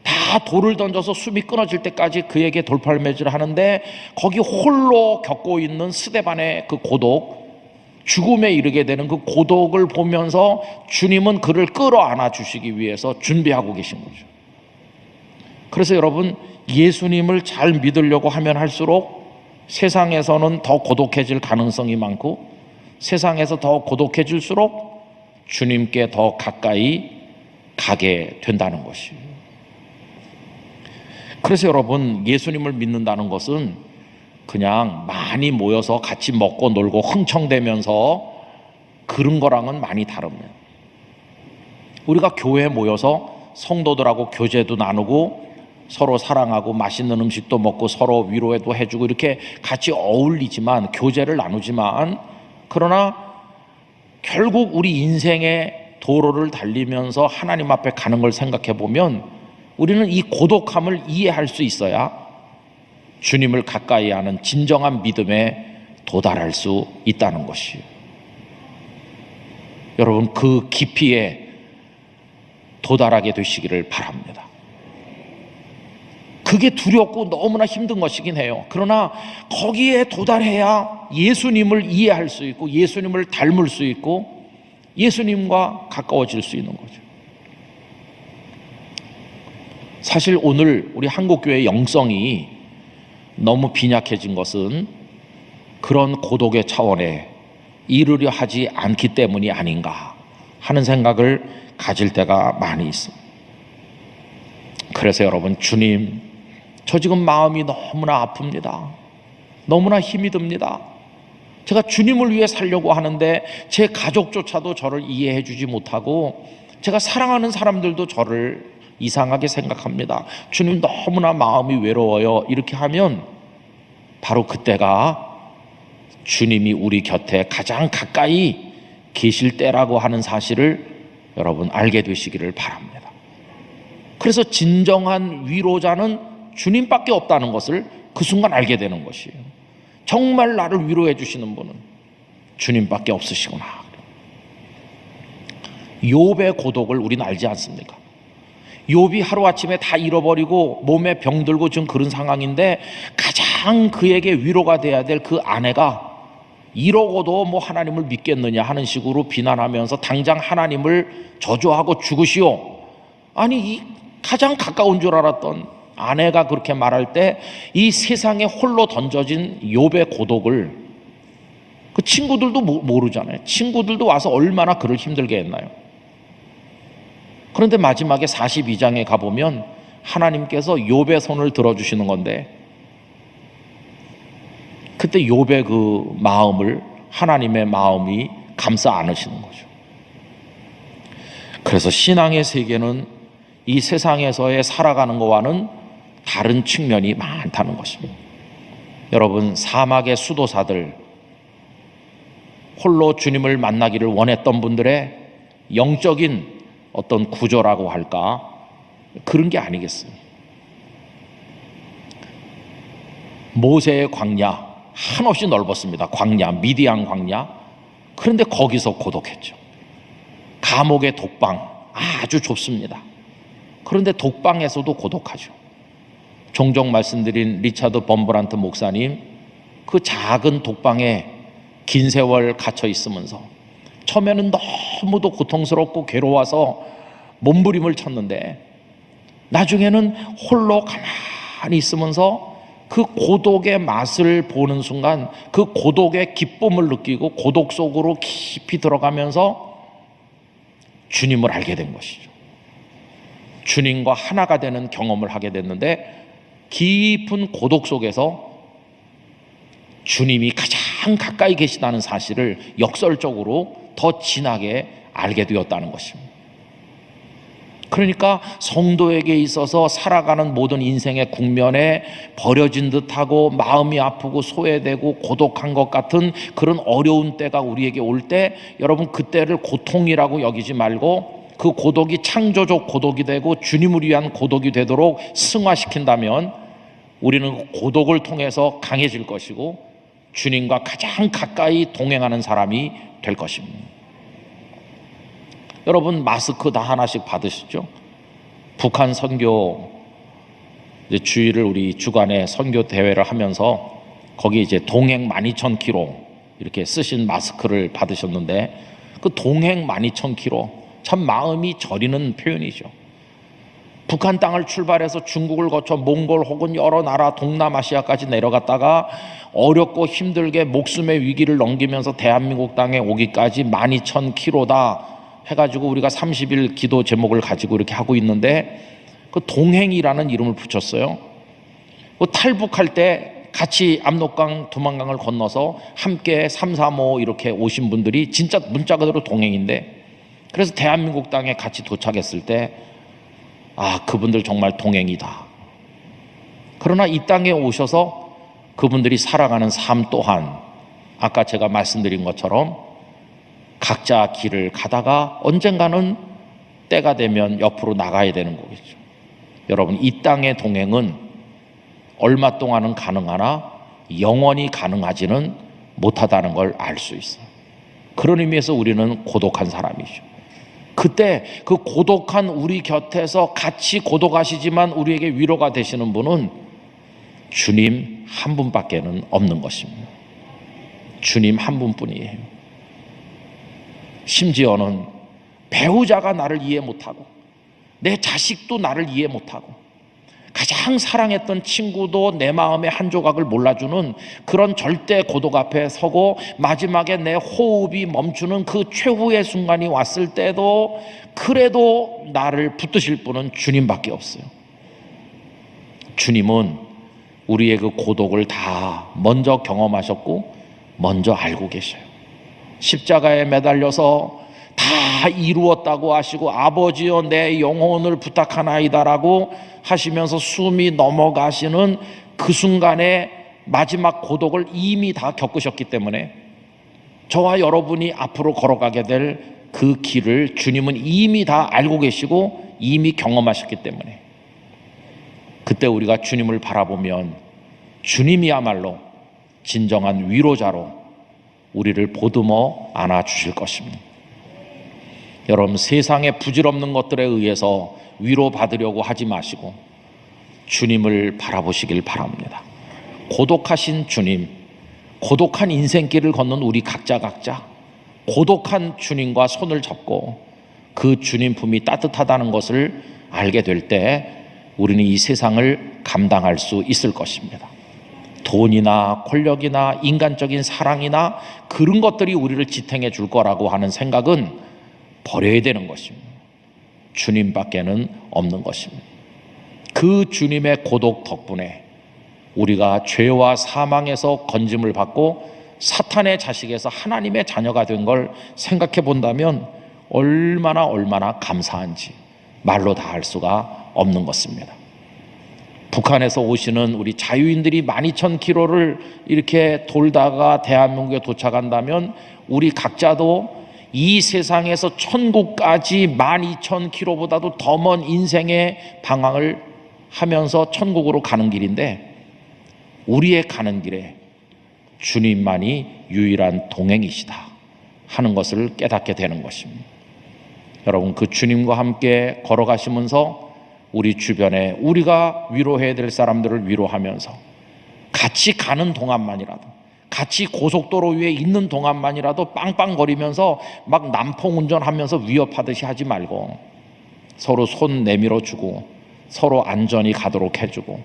다 돌을 던져서 숨이 끊어질 때까지 그에게 돌팔매질을 하는데 거기 홀로 겪고 있는 스데반의 그 고독, 죽음에 이르게 되는 그 고독을 보면서 주님은 그를 끌어안아 주시기 위해서 준비하고 계신 거죠. 그래서 여러분, 예수님을 잘 믿으려고 하면 할수록 세상에서는 더 고독해질 가능성이 많고, 세상에서 더 고독해질수록 주님께 더 가까이 가게 된다는 것이에요. 그래서 여러분, 예수님을 믿는다는 것은 그냥 많이 모여서 같이 먹고 놀고 흥청대면서 그런 거랑은 많이 다릅니다. 우리가 교회에 모여서 성도들하고 교제도 나누고 서로 사랑하고 맛있는 음식도 먹고 서로 위로도 해주고 이렇게 같이 어울리지만, 교제를 나누지만, 그러나 결국 우리 인생의 도로를 달리면서 하나님 앞에 가는 걸 생각해 보면 우리는 이 고독함을 이해할 수 있어야 주님을 가까이 하는 진정한 믿음에 도달할 수 있다는 것이에요. 여러분, 그 깊이에 도달하게 되시기를 바랍니다. 그 그게 두렵고 너무나 힘든 것이긴 해요. 그러나 거기에 도달해야 예수님을 이해할 수 있고 예수님을 닮을 수 있고 예수님과 가까워질 수 있는 거죠. 사실 오늘 우리 한국교회의 영성이 너무 빈약해진 것은 그런 고독의 차원에 이르려 하지 않기 때문이 아닌가 하는 생각을 가질 때가 많이 있습니다. 그래서 여러분, 주님, 저 지금 마음이 너무나 아픕니다. 너무나 힘이 듭니다. 제가 주님을 위해 살려고 하는데 제 가족조차도 저를 이해해 주지 못하고 제가 사랑하는 사람들도 저를 이상하게 생각합니다. 주님, 너무나 마음이 외로워요. 이렇게 하면 바로 그때가 주님이 우리 곁에 가장 가까이 계실 때라고 하는 사실을 여러분 알게 되시기를 바랍니다. 그래서 진정한 위로자는 주님밖에 없다는 것을 그 순간 알게 되는 것이에요. 정말 나를 위로해 주시는 분은 주님밖에 없으시구나. 욥의 고독을 우리는 알지 않습니까? 욥이 하루아침에 다 잃어버리고 몸에 병들고 지금 그런 상황인데 가장 그에게 위로가 돼야 될 그 아내가 이러고도 뭐 하나님을 믿겠느냐 하는 식으로 비난하면서 당장 하나님을 저주하고 죽으시오. 아니, 이 가장 가까운 줄 알았던 아내가 그렇게 말할 때 이 세상에 홀로 던져진 욥의 고독을 그 친구들도 모르잖아요. 친구들도 와서 얼마나 그를 힘들게 했나요? 그런데 마지막에 42장에 가보면 하나님께서 욥의 손을 들어주시는 건데 그때 욥의 그 마음을 하나님의 마음이 감싸 안으시는 거죠. 그래서 신앙의 세계는 이 세상에서의 살아가는 것과는 다른 측면이 많다는 것입니다. 여러분, 사막의 수도사들, 홀로 주님을 만나기를 원했던 분들의 영적인 어떤 구조라고 할까, 그런 게 아니겠어요. 모세의 광야 한없이 넓었습니다. 광야, 미디안 광야. 그런데 거기서 고독했죠. 감옥의 독방 아주 좁습니다. 그런데 독방에서도 고독하죠. 종종 말씀드린 리차드 범브란트 목사님, 그 작은 독방에 긴 세월 갇혀 있으면서 처음에는 너무도 고통스럽고 괴로워서 몸부림을 쳤는데 나중에는 홀로 가만히 있으면서 그 고독의 맛을 보는 순간 그 고독의 기쁨을 느끼고 고독 속으로 깊이 들어가면서 주님을 알게 된 것이죠. 주님과 하나가 되는 경험을 하게 됐는데 깊은 고독 속에서 주님이 가장 가까이 계시다는 사실을 역설적으로 더 진하게 알게 되었다는 것입니다. 그러니까 성도에게 있어서 살아가는 모든 인생의 국면에 버려진 듯하고 마음이 아프고 소외되고 고독한 것 같은 그런 어려운 때가 우리에게 올 때 여러분, 그때를 고통이라고 여기지 말고 그 고독이 창조적 고독이 되고 주님을 위한 고독이 되도록 승화시킨다면 우리는 고독을 통해서 강해질 것이고 주님과 가장 가까이 동행하는 사람이 될 것입니다. 여러분, 마스크 다 하나씩 받으시죠? 북한 선교 이제 주일을 우리 주간에 선교 대회를 하면서 거기 이제 동행 12,000km 이렇게 쓰신 마스크를 받으셨는데 그 동행 12,000km 참 마음이 저리는 표현이죠. 북한 땅을 출발해서 중국을 거쳐 몽골 혹은 여러 나라 동남아시아까지 내려갔다가 어렵고 힘들게 목숨의 위기를 넘기면서 대한민국 땅에 오기까지 12,000km다 해가지고 우리가 30일 기도 제목을 가지고 이렇게 하고 있는데 그 동행이라는 이름을 붙였어요. 그 탈북할 때 같이 압록강 두만강을 건너서 함께 3, 3, 5 이렇게 오신 분들이 진짜 문자 그대로 동행인데 그래서 대한민국 땅에 같이 도착했을 때 그분들 정말 동행이다. 그러나 이 땅에 오셔서 그분들이 살아가는 삶 또한 아까 제가 말씀드린 것처럼 각자 길을 가다가 언젠가는 때가 되면 옆으로 나가야 되는 거겠죠. 여러분, 이 땅의 동행은 얼마 동안은 가능하나 영원히 가능하지는 못하다는 걸 알 수 있어요. 그런 의미에서 우리는 고독한 사람이죠. 그때 그 고독한 우리 곁에서 같이 고독하시지만 우리에게 위로가 되시는 분은 주님 한 분밖에는 없는 것입니다. 주님 한 분뿐이에요. 심지어는 배우자가 나를 이해 못하고 내 자식도 나를 이해 못하고 가장 사랑했던 친구도 내 마음의 한 조각을 몰라주는 그런 절대 고독 앞에 서고 마지막에 내 호흡이 멈추는 그 최후의 순간이 왔을 때도 그래도 나를 붙드실 분은 주님밖에 없어요. 주님은 우리의 그 고독을 다 먼저 경험하셨고 먼저 알고 계셔요. 십자가에 매달려서 다 이루었다고 하시고 아버지여 내 영혼을 부탁하나이다라고 하시면서 숨이 넘어가시는 그 순간에 마지막 고독을 이미 다 겪으셨기 때문에 저와 여러분이 앞으로 걸어가게 될 그 길을 주님은 이미 다 알고 계시고 이미 경험하셨기 때문에 그때 우리가 주님을 바라보면 주님이야말로 진정한 위로자로 우리를 보듬어 안아주실 것입니다. 여러분, 세상의 부질없는 것들에 의해서 위로받으려고 하지 마시고 주님을 바라보시길 바랍니다. 고독하신 주님, 고독한 인생길을 걷는 우리 각자 고독한 주님과 손을 잡고 그 주님 품이 따뜻하다는 것을 알게 될 때 우리는 이 세상을 감당할 수 있을 것입니다. 돈이나 권력이나 인간적인 사랑이나 그런 것들이 우리를 지탱해 줄 거라고 하는 생각은 버려야 되는 것입니다. 주님밖에는 없는 것입니다. 그 주님의 고독 덕분에 우리가 죄와 사망에서 건짐을 받고 사탄의 자식에서 하나님의 자녀가 된 걸 생각해 본다면 얼마나 감사한지 말로 다 할 수가 없는 것입니다. 북한에서 오시는 우리 자유인들이 12,000km를 이렇게 돌다가 대한민국에 도착한다면 우리 각자도 이 세상에서 천국까지 12,000km보다도 더 먼 인생의 방황을 하면서 천국으로 가는 길인데 우리의 가는 길에 주님만이 유일한 동행이시다 하는 것을 깨닫게 되는 것입니다. 여러분, 그 주님과 함께 걸어가시면서 우리 주변에 우리가 위로해야 될 사람들을 위로하면서 같이 가는 동안만이라도, 같이 고속도로 위에 있는 동안만이라도 빵빵거리면서 막 난폭 운전하면서 위협하듯이 하지 말고 서로 손 내밀어 주고 서로 안전히 가도록 해주고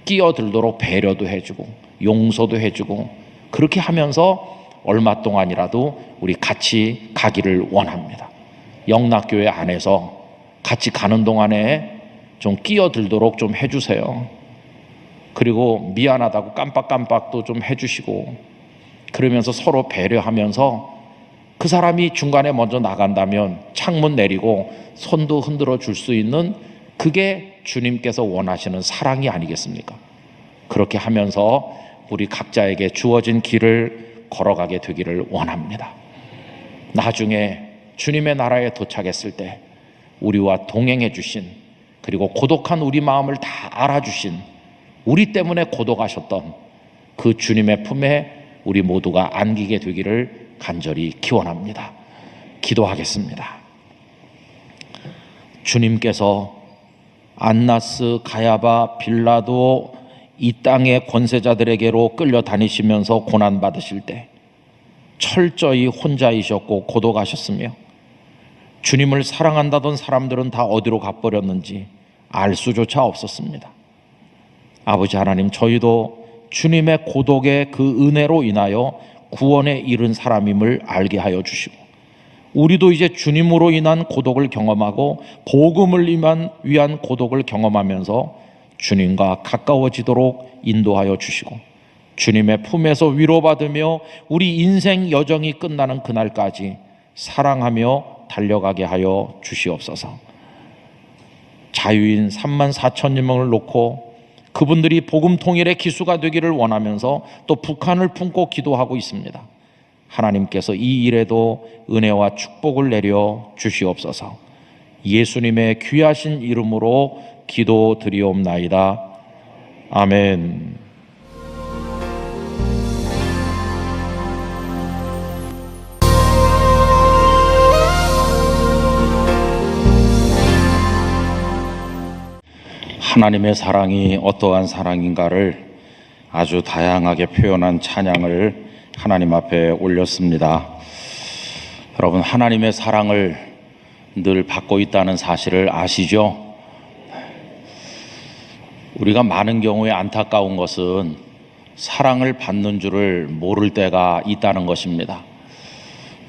끼어들도록 배려도 해주고 용서도 해주고 그렇게 하면서 얼마 동안이라도 우리 같이 가기를 원합니다. 영락교회 안에서 같이 가는 동안에 좀 끼어들도록 좀 해주세요. 그리고 미안하다고 깜빡깜빡도 좀 해주시고 그러면서 서로 배려하면서 그 사람이 중간에 먼저 나간다면 창문 내리고 손도 흔들어 줄 수 있는 그게 주님께서 원하시는 사랑이 아니겠습니까? 그렇게 하면서 우리 각자에게 주어진 길을 걸어가게 되기를 원합니다. 나중에 주님의 나라에 도착했을 때 우리와 동행해 주신 그리고 고독한 우리 마음을 다 알아주신 우리 때문에 고독하셨던 그 주님의 품에 우리 모두가 안기게 되기를 간절히 기원합니다. 기도하겠습니다. 주님께서 안나스, 가야바, 빌라도 이 땅의 권세자들에게로 끌려다니시면서 고난받으실 때 철저히 혼자이셨고 고독하셨으며 주님을 사랑한다던 사람들은 다 어디로 가버렸는지 알 수조차 없었습니다. 아버지 하나님, 저희도 주님의 고독의 그 은혜로 인하여 구원에 이른 사람임을 알게 하여 주시고 우리도 이제 주님으로 인한 고독을 경험하고 복음을 위한 고독을 경험하면서 주님과 가까워지도록 인도하여 주시고 주님의 품에서 위로받으며 우리 인생 여정이 끝나는 그날까지 사랑하며 달려가게 하여 주시옵소서. 자유인 34,000명을 놓고 그분들이 복음 통일의 기수가 되기를 원하면서 또 북한을 품고 기도하고 있습니다. 하나님께서 이 일에도 은혜와 축복을 내려 주시옵소서. 예수님의 귀하신 이름으로 기도드리옵나이다. 아멘. 하나님의 사랑이 어떠한 사랑인가를 아주 다양하게 표현한 찬양을 하나님 앞에 올렸습니다. 여러분, 하나님의 사랑을 늘 받고 있다는 사실을 아시죠? 우리가 많은 경우에 안타까운 것은 사랑을 받는 줄을 모를 때가 있다는 것입니다.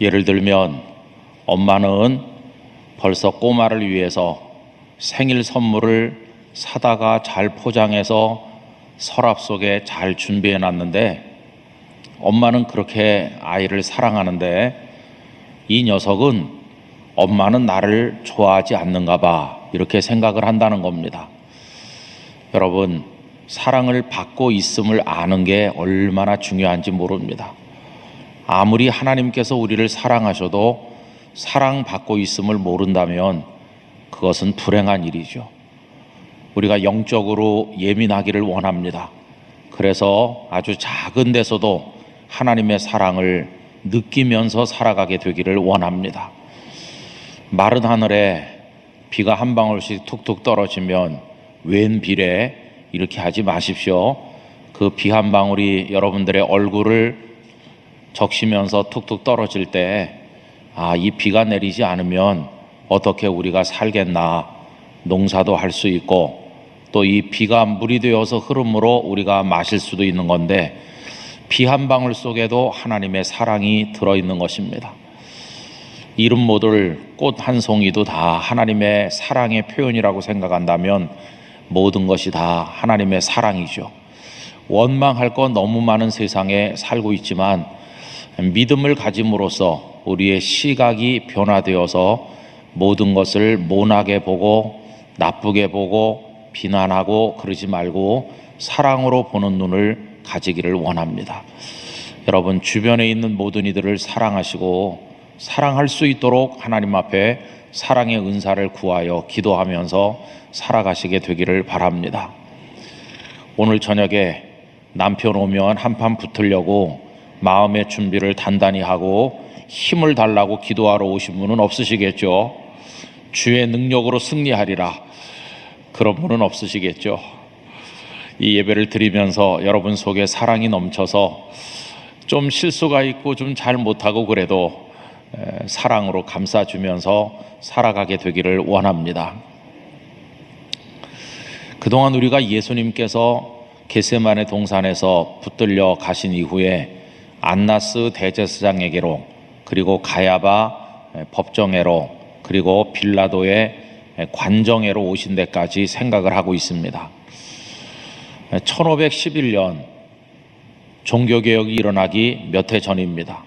예를 들면 엄마는 벌써 꼬마를 위해서 생일 선물을 사다가 잘 포장해서 서랍 속에 잘 준비해 놨는데, 엄마는 그렇게 아이를 사랑하는데 이 녀석은 엄마는 나를 좋아하지 않는가 봐, 이렇게 생각을 한다는 겁니다. 여러분, 사랑을 받고 있음을 아는 게 얼마나 중요한지 모릅니다. 아무리 하나님께서 우리를 사랑하셔도 사랑받고 있음을 모른다면 그것은 불행한 일이죠. 우리가 영적으로 예민하기를 원합니다. 그래서 아주 작은 데서도 하나님의 사랑을 느끼면서 살아가게 되기를 원합니다. 마른 하늘에 비가 한 방울씩 툭툭 떨어지면 웬 비래, 이렇게 하지 마십시오. 그 비 한 방울이 여러분들의 얼굴을 적시면서 툭툭 떨어질 때, 이 비가 내리지 않으면 어떻게 우리가 살겠나, 농사도 할 수 있고 또 이 비가 물이 되어서 흐름으로 우리가 마실 수도 있는 건데, 비 한 방울 속에도 하나님의 사랑이 들어있는 것입니다. 이름 모를 꽃 한 송이도 다 하나님의 사랑의 표현이라고 생각한다면 모든 것이 다 하나님의 사랑이죠. 원망할 것 너무 많은 세상에 살고 있지만 믿음을 가짐으로써 우리의 시각이 변화되어서 모든 것을 모나게 보고 나쁘게 보고 비난하고 그러지 말고 사랑으로 보는 눈을 가지기를 원합니다. 여러분, 주변에 있는 모든 이들을 사랑하시고 사랑할 수 있도록 하나님 앞에 사랑의 은사를 구하여 기도하면서 살아가시게 되기를 바랍니다. 오늘 저녁에 남편 오면 한판 붙으려고 마음의 준비를 단단히 하고 힘을 달라고 기도하러 오신 분은 없으시겠죠? 주의 능력으로 승리하리라, 그런 분은 없으시겠죠? 이 예배를 드리면서 여러분 속에 사랑이 넘쳐서 좀 실수가 있고 좀 잘 못하고 그래도 사랑으로 감싸주면서 살아가게 되기를 원합니다. 그동안 우리가 예수님께서 겟세마네 동산에서 붙들려 가신 이후에 안나스 대제사장에게로, 그리고 가야바 법정에로, 그리고 빌라도의 관정에로 오신 데까지 생각을 하고 있습니다. 1511년 종교개혁이 일어나기 몇 해 전입니다.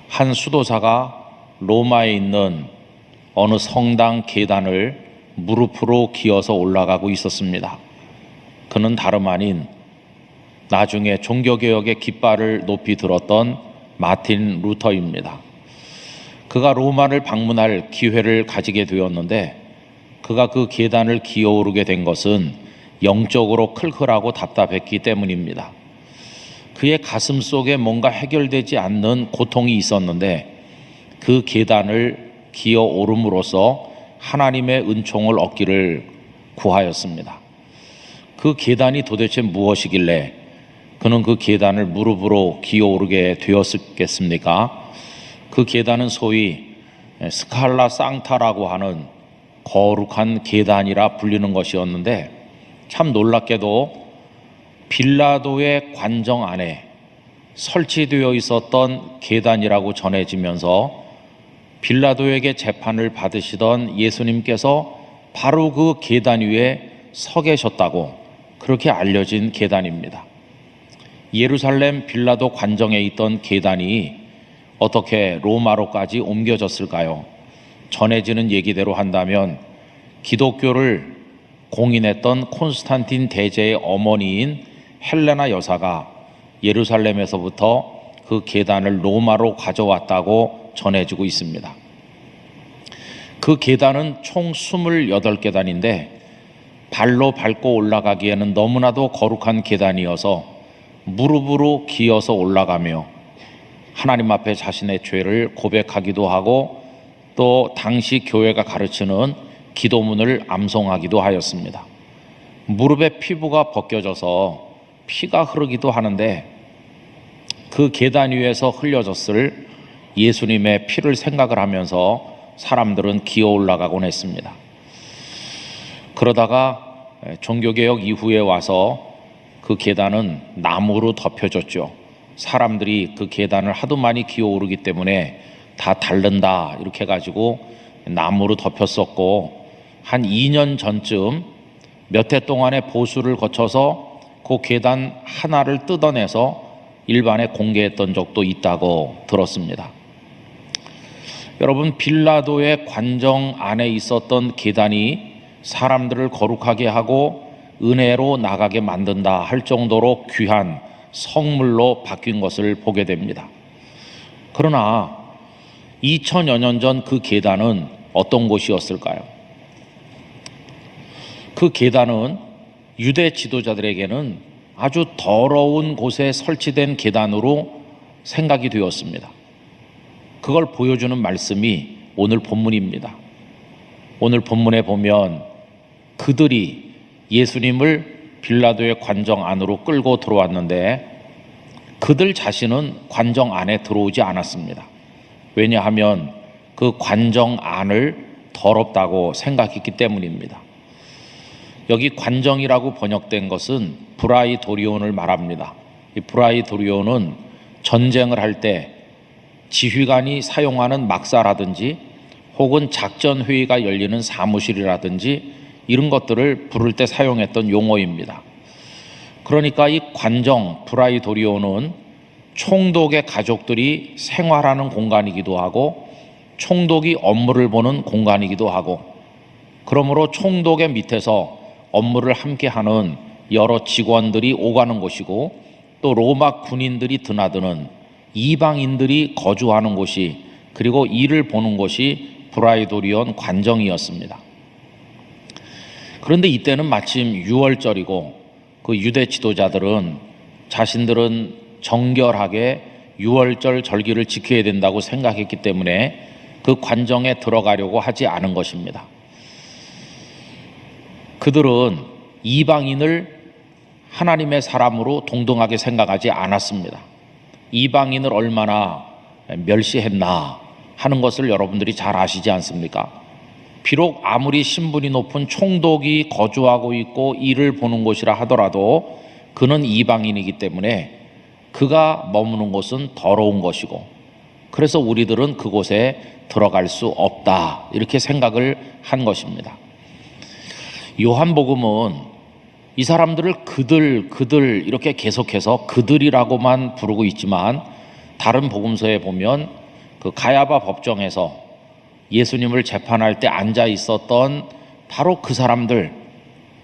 한 수도사가 로마에 있는 어느 성당 계단을 무릎으로 기어서 올라가고 있었습니다. 그는 다름 아닌 나중에 종교개혁의 깃발을 높이 들었던 마틴 루터입니다. 그가 로마를 방문할 기회를 가지게 되었는데, 그가 그 계단을 기어오르게 된 것은 영적으로 클클하고 답답했기 때문입니다. 그의 가슴 속에 뭔가 해결되지 않는 고통이 있었는데, 그 계단을 기어오름으로써 하나님의 은총을 얻기를 구하였습니다. 그 계단이 도대체 무엇이길래 그는 그 계단을 무릎으로 기어오르게 되었겠습니까? 그 계단은 소위 스칼라 상타라고 하는 거룩한 계단이라 불리는 것이었는데, 참 놀랍게도 빌라도의 관정 안에 설치되어 있었던 계단이라고 전해지면서 빌라도에게 재판을 받으시던 예수님께서 바로 그 계단 위에 서 계셨다고 그렇게 알려진 계단입니다. 예루살렘 빌라도 관정에 있던 계단이 어떻게 로마로까지 옮겨졌을까요? 전해지는 얘기대로 한다면 기독교를 공인했던 콘스탄틴 대제의 어머니인 헬레나 여사가 예루살렘에서부터 그 계단을 로마로 가져왔다고 전해지고 있습니다. 그 계단은 총 28계단인데 발로 밟고 올라가기에는 너무나도 거룩한 계단이어서 무릎으로 기어서 올라가며 하나님 앞에 자신의 죄를 고백하기도 하고 또 당시 교회가 가르치는 기도문을 암송하기도 하였습니다. 무릎에 피부가 벗겨져서 피가 흐르기도 하는데 그 계단 위에서 흘려졌을 예수님의 피를 생각을 하면서 사람들은 기어 올라가곤 했습니다. 그러다가 종교개혁 이후에 와서 그 계단은 나무로 덮여졌죠. 사람들이 그 계단을 하도 많이 기어 오르기 때문에 다 닳는다 이렇게 해가지고 나무로 덮였었고, 한 2년 전쯤 몇 해 동안의 보수를 거쳐서 그 계단 하나를 뜯어내서 일반에 공개했던 적도 있다고 들었습니다. 여러분, 빌라도의 관정 안에 있었던 계단이 사람들을 거룩하게 하고 은혜로 나가게 만든다 할 정도로 귀한 성물로 바뀐 것을 보게 됩니다. 그러나 2000여 년 전 그 계단은 어떤 곳이었을까요? 그 계단은 유대 지도자들에게는 아주 더러운 곳에 설치된 계단으로 생각이 되었습니다. 그걸 보여주는 말씀이 오늘 본문입니다. 오늘 본문에 보면 그들이 예수님을 빌라도의 관정 안으로 끌고 들어왔는데 그들 자신은 관정 안에 들어오지 않았습니다. 왜냐하면 그 관정 안을 더럽다고 생각했기 때문입니다. 여기 관정이라고 번역된 것은 브라이도리온을 말합니다. 이 브라이도리온은 전쟁을 할 때 지휘관이 사용하는 막사라든지 혹은 작전 회의가 열리는 사무실이라든지 이런 것들을 부를 때 사용했던 용어입니다. 그러니까 이 관정 브라이도리온은 총독의 가족들이 생활하는 공간이기도 하고 총독이 업무를 보는 공간이기도 하고, 그러므로 총독의 밑에서 업무를 함께하는 여러 직원들이 오가는 곳이고, 또 로마 군인들이 드나드는 이방인들이 거주하는 곳이, 그리고 일을 보는 곳이 브라이도리온 관정이었습니다. 그런데 이때는 마침 6월절이고 그 유대 지도자들은 자신들은 정결하게 6월절 절기를 지켜야 된다고 생각했기 때문에 그 관정에 들어가려고 하지 않은 것입니다. 그들은 이방인을 하나님의 사람으로 동등하게 생각하지 않았습니다. 이방인을 얼마나 멸시했나 하는 것을 여러분들이 잘 아시지 않습니까? 비록 아무리 신분이 높은 총독이 거주하고 있고 일을 보는 곳이라 하더라도 그는 이방인이기 때문에 그가 머무는 곳은 더러운 것이고, 그래서 우리들은 그곳에 들어갈 수 없다 이렇게 생각을 한 것입니다. 요한복음은 이 사람들을 그들 이렇게 계속해서 그들이라고만 부르고 있지만, 다른 복음서에 보면 그 가야바 법정에서 예수님을 재판할 때 앉아 있었던 바로 그 사람들,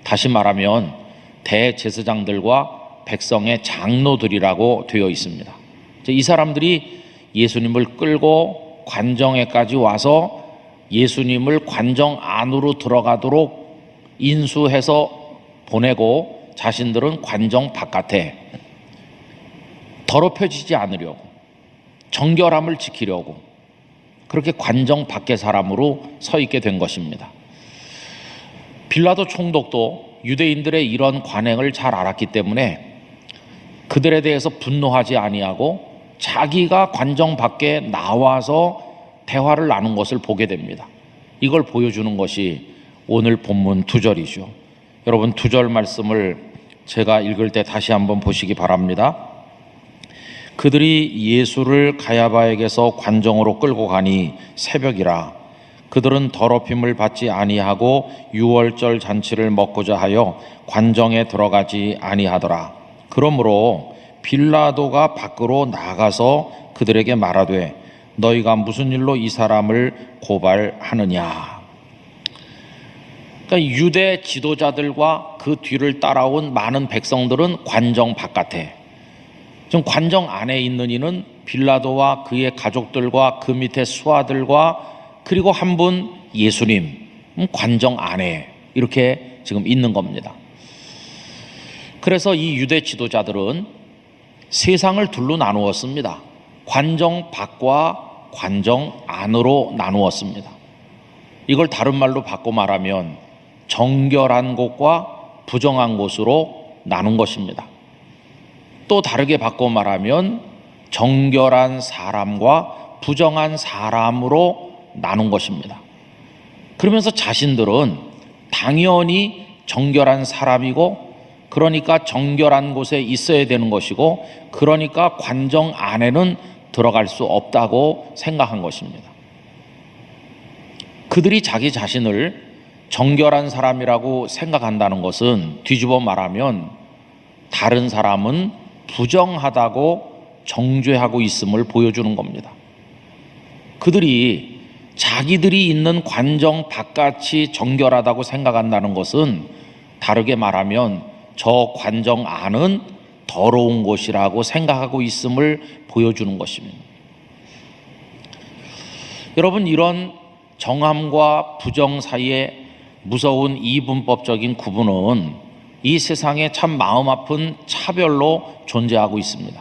다시 말하면 대제사장들과 백성의 장로들이라고 되어 있습니다. 이 사람들이 예수님을 끌고 관정에까지 와서 예수님을 관정 안으로 들어가도록 인수해서 보내고, 자신들은 관정 바깥에 더럽혀지지 않으려고, 정결함을 지키려고 그렇게 관정 밖의 사람으로 서 있게 된 것입니다. 빌라도 총독도 유대인들의 이런 관행을 잘 알았기 때문에 그들에 대해서 분노하지 아니하고 자기가 관정 밖에 나와서 대화를 나눈 것을 보게 됩니다. 이걸 보여주는 것이 오늘 본문 2절이죠. 여러분, 2절 말씀을 제가 읽을 때 다시 한번 보시기 바랍니다. 그들이 예수를 가야바에게서 관정으로 끌고 가니 새벽이라. 그들은 더럽힘을 받지 아니하고 유월절 잔치를 먹고자 하여 관정에 들어가지 아니하더라. 그러므로 빌라도가 밖으로 나가서 그들에게 말하되 너희가 무슨 일로 이 사람을 고발하느냐. 그러니까 유대 지도자들과 그 뒤를 따라온 많은 백성들은 관정 바깥에, 지금 관정 안에 있는 이는 빌라도와 그의 가족들과 그 밑에 수하들과 그리고 한 분 예수님, 관정 안에 이렇게 지금 있는 겁니다. 그래서 이 유대 지도자들은 세상을 둘로 나누었습니다. 관정 밖과 관정 안으로 나누었습니다. 이걸 다른 말로 바꿔 말하면 정결한 곳과 부정한 곳으로 나눈 것입니다. 또 다르게 바꿔 말하면 정결한 사람과 부정한 사람으로 나눈 것입니다. 그러면서 자신들은 당연히 정결한 사람이고, 그러니까 정결한 곳에 있어야 되는 것이고, 그러니까 관정 안에는 들어갈 수 없다고 생각한 것입니다. 그들이 자기 자신을 정결한 사람이라고 생각한다는 것은 뒤집어 말하면 다른 사람은 부정하다고 정죄하고 있음을 보여주는 겁니다. 그들이 자기들이 있는 관정 바깥이 정결하다고 생각한다는 것은 다르게 말하면 저 관정 안은 더러운 곳이라고 생각하고 있음을 보여주는 것입니다. 여러분, 이런 정함과 부정 사이에 무서운 이분법적인 구분은 이 세상에 참 마음 아픈 차별로 존재하고 있습니다.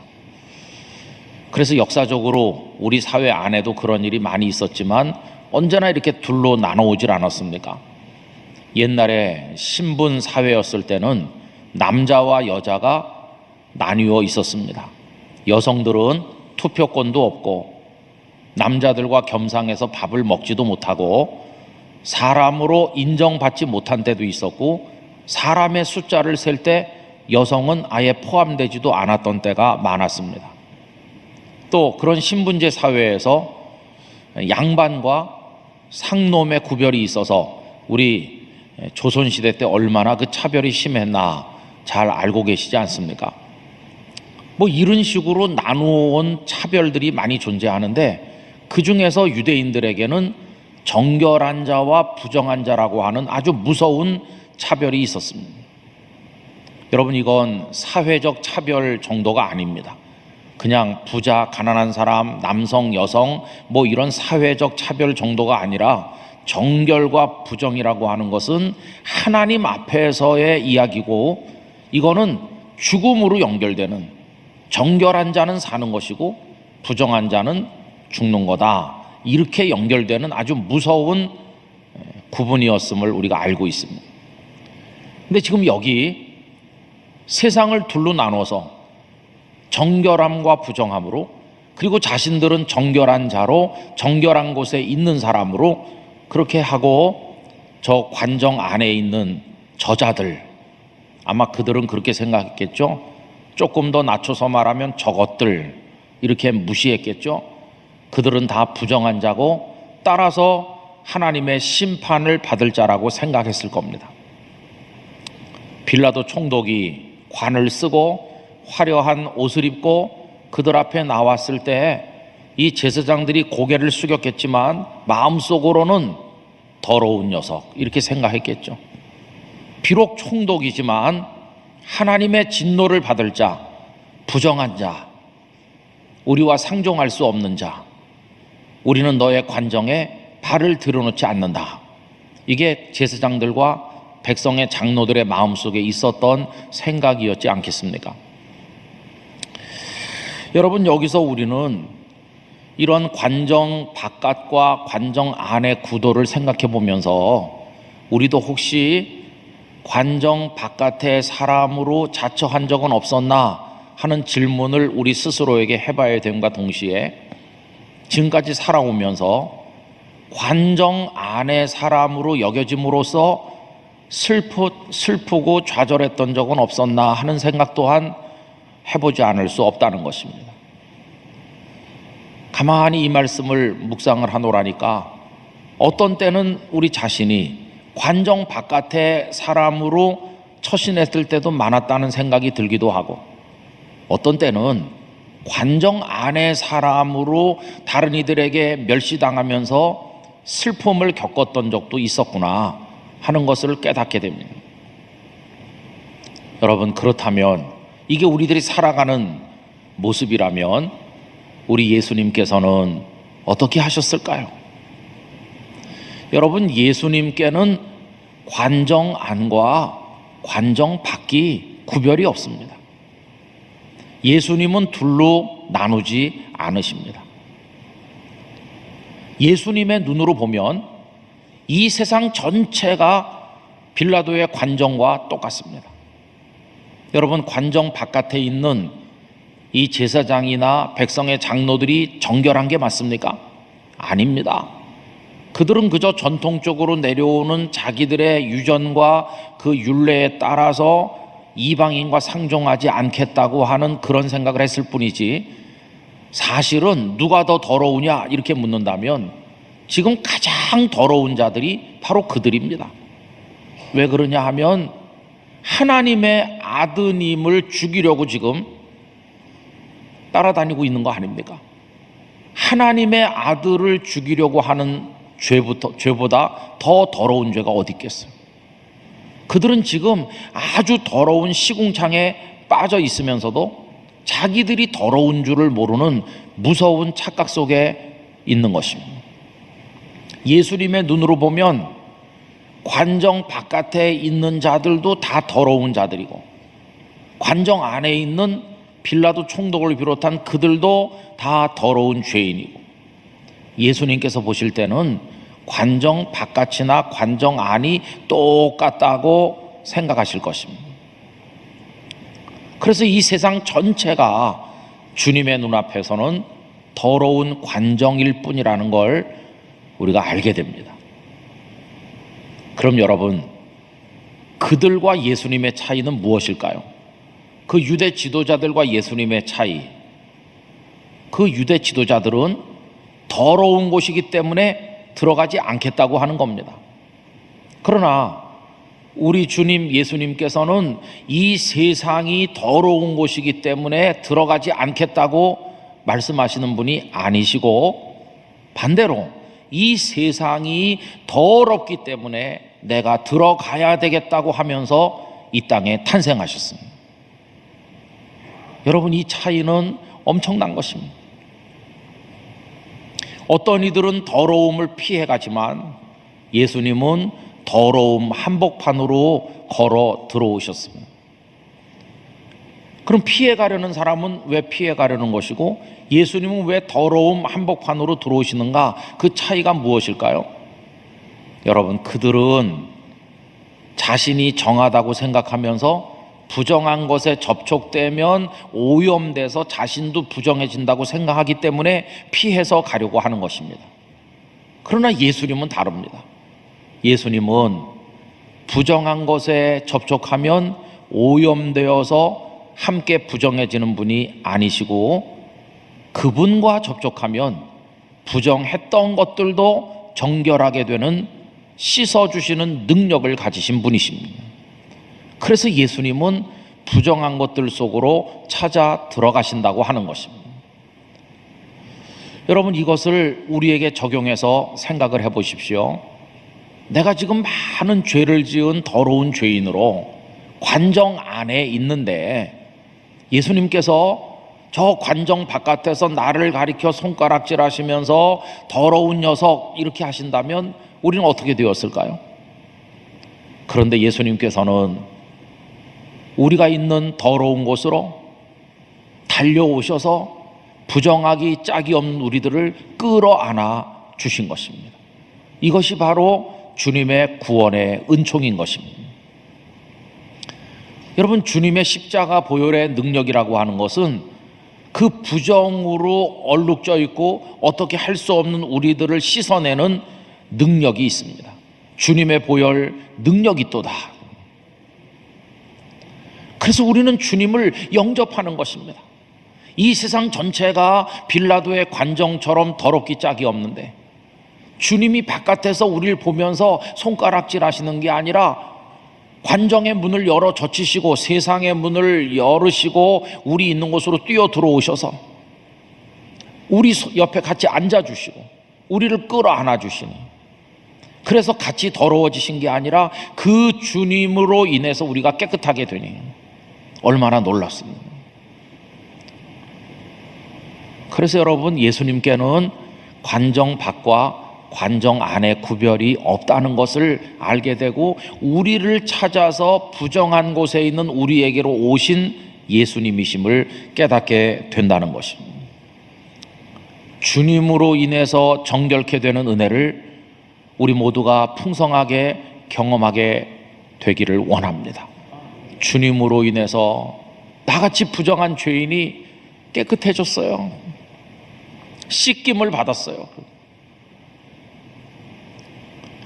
그래서 역사적으로 우리 사회 안에도 그런 일이 많이 있었지만 언제나 이렇게 둘로 나눠오질 않았습니까? 옛날에 신분 사회였을 때는 남자와 여자가 나뉘어 있었습니다. 여성들은 투표권도 없고 남자들과 겸상해서 밥을 먹지도 못하고 사람으로 인정받지 못한 때도 있었고, 사람의 숫자를 셀 때 여성은 아예 포함되지도 않았던 때가 많았습니다. 또 그런 신분제 사회에서 양반과 상놈의 구별이 있어서 우리 조선시대 때 얼마나 그 차별이 심했나 잘 알고 계시지 않습니까? 뭐 이런 식으로 나누어온 차별들이 많이 존재하는데, 그 중에서 유대인들에게는 정결한 자와 부정한 자라고 하는 아주 무서운 차별이 있었습니다. 여러분, 이건 사회적 차별 정도가 아닙니다. 그냥 부자, 가난한 사람, 남성, 여성 뭐 이런 사회적 차별 정도가 아니라 정결과 부정이라고 하는 것은 하나님 앞에서의 이야기고, 이거는 죽음으로 연결되는, 정결한 자는 사는 것이고 부정한 자는 죽는 거다, 이렇게 연결되는 아주 무서운 구분이었음을 우리가 알고 있습니다. 근데 지금 여기 세상을 둘로 나눠서 정결함과 부정함으로, 그리고 자신들은 정결한 자로 정결한 곳에 있는 사람으로 그렇게 하고, 저 관정 안에 있는 저자들, 아마 그들은 그렇게 생각했겠죠. 조금 더 낮춰서 말하면 저것들, 이렇게 무시했겠죠. 그들은 다 부정한 자고 따라서 하나님의 심판을 받을 자라고 생각했을 겁니다. 빌라도 총독이 관을 쓰고 화려한 옷을 입고 그들 앞에 나왔을 때 이 제사장들이 고개를 숙였겠지만 마음속으로는 더러운 녀석, 이렇게 생각했겠죠. 비록 총독이지만 하나님의 진노를 받을 자, 부정한 자, 우리와 상종할 수 없는 자, 우리는 너의 관정에 발을 들여놓지 않는다. 이게 제사장들과 백성의 장로들의 마음속에 있었던 생각이었지 않겠습니까? 여러분, 여기서 우리는 이런 관정 바깥과 관정 안의 구도를 생각해 보면서 우리도 혹시 관정 바깥의 사람으로 자처한 적은 없었나 하는 질문을 우리 스스로에게 해봐야 됨과 동시에, 지금까지 살아오면서 관정 안의 사람으로 여겨짐으로써 슬프고 좌절했던 적은 없었나 하는 생각 또한 해보지 않을 수 없다는 것입니다. 가만히 이 말씀을 묵상을 하노라니까 어떤 때는 우리 자신이 관정 바깥의 사람으로 처신했을 때도 많았다는 생각이 들기도 하고, 어떤 때는 관정 안의 사람으로 다른 이들에게 멸시당하면서 슬픔을 겪었던 적도 있었구나 하는 것을 깨닫게 됩니다. 여러분, 그렇다면 이게 우리들이 살아가는 모습이라면 우리 예수님께서는 어떻게 하셨을까요? 여러분, 예수님께는 관정 안과 관정 밖이 구별이 없습니다. 예수님은 둘로 나누지 않으십니다. 예수님의 눈으로 보면 이 세상 전체가 빌라도의 관정과 똑같습니다. 여러분, 관정 바깥에 있는 이 제사장이나 백성의 장로들이 정결한 게 맞습니까? 아닙니다. 그들은 그저 전통적으로 내려오는 자기들의 유전과 그 율례에 따라서 이방인과 상종하지 않겠다고 하는 그런 생각을 했을 뿐이지, 사실은 누가 더 더러우냐 이렇게 묻는다면 지금 가장 더러운 자들이 바로 그들입니다. 왜 그러냐 하면 하나님의 아드님을 죽이려고 지금 따라다니고 있는 거 아닙니까? 하나님의 아들을 죽이려고 하는 죄보다 더 더러운 죄가 어디 있겠어요? 그들은 지금 아주 더러운 시궁창에 빠져 있으면서도 자기들이 더러운 줄을 모르는 무서운 착각 속에 있는 것입니다. 예수님의 눈으로 보면 관정 바깥에 있는 자들도 다 더러운 자들이고, 관정 안에 있는 빌라도 총독을 비롯한 그들도 다 더러운 죄인이고, 예수님께서 보실 때는 관정 바깥이나 관정 안이 똑같다고 생각하실 것입니다. 그래서 이 세상 전체가 주님의 눈앞에서는 더러운 관정일 뿐이라는 걸 우리가 알게 됩니다. 그럼 여러분, 그들과 예수님의 차이는 무엇일까요? 그 유대 지도자들과 예수님의 차이, 그 유대 지도자들은 더러운 곳이기 때문에 들어가지 않겠다고 하는 겁니다. 그러나 우리 주님 예수님께서는 이 세상이 더러운 곳이기 때문에 들어가지 않겠다고 말씀하시는 분이 아니시고, 반대로 이 세상이 더럽기 때문에 내가 들어가야 되겠다고 하면서 이 땅에 탄생하셨습니다. 여러분, 이 차이는 엄청난 것입니다. 어떤 이들은 더러움을 피해가지만 예수님은 더러움 한복판으로 걸어 들어오셨습니다. 그럼 피해가려는 사람은 왜 피해가려는 것이고, 예수님은 왜 더러움 한복판으로 들어오시는가? 그 차이가 무엇일까요? 여러분, 그들은 자신이 정하다고 생각하면서 부정한 것에 접촉되면 오염돼서 자신도 부정해진다고 생각하기 때문에 피해서 가려고 하는 것입니다. 그러나 예수님은 다릅니다. 예수님은 부정한 것에 접촉하면 오염되어서 함께 부정해지는 분이 아니시고, 그분과 접촉하면 부정했던 것들도 정결하게 되는 씻어주시는 능력을 가지신 분이십니다. 그래서 예수님은 부정한 것들 속으로 찾아 들어가신다고 하는 것입니다. 여러분, 이것을 우리에게 적용해서 생각을 해 보십시오. 내가 지금 많은 죄를 지은 더러운 죄인으로 관정 안에 있는데 예수님께서 저 관정 바깥에서 나를 가리켜 손가락질 하시면서 더러운 녀석 이렇게 하신다면 우리는 어떻게 되었을까요? 그런데 예수님께서는 우리가 있는 더러운 곳으로 달려오셔서 부정하기 짝이 없는 우리들을 끌어안아 주신 것입니다. 이것이 바로 주님의 구원의 은총인 것입니다. 여러분, 주님의 십자가 보혈의 능력이라고 하는 것은 그 부정으로 얼룩져 있고 어떻게 할 수 없는 우리들을 씻어내는 능력이 있습니다. 주님의 보혈 능력이 또다. 그래서 우리는 주님을 영접하는 것입니다. 이 세상 전체가 빌라도의 관정처럼 더럽기 짝이 없는데 주님이 바깥에서 우리를 보면서 손가락질 하시는 게 아니라 관정의 문을 열어 젖히시고 세상의 문을 열으시고 우리 있는 곳으로 뛰어 들어오셔서 우리 옆에 같이 앉아주시고 우리를 끌어안아 주시니, 그래서 같이 더러워지신 게 아니라 그 주님으로 인해서 우리가 깨끗하게 되니 얼마나 놀랍습니다. 그래서 여러분, 예수님께는 관정 밖과 관정 안의 구별이 없다는 것을 알게 되고, 우리를 찾아서 부정한 곳에 있는 우리에게로 오신 예수님이심을 깨닫게 된다는 것입니다. 주님으로 인해서 정결케 되는 은혜를 우리 모두가 풍성하게 경험하게 되기를 원합니다. 주님으로 인해서 나같이 부정한 죄인이 깨끗해졌어요. 씻김을 받았어요.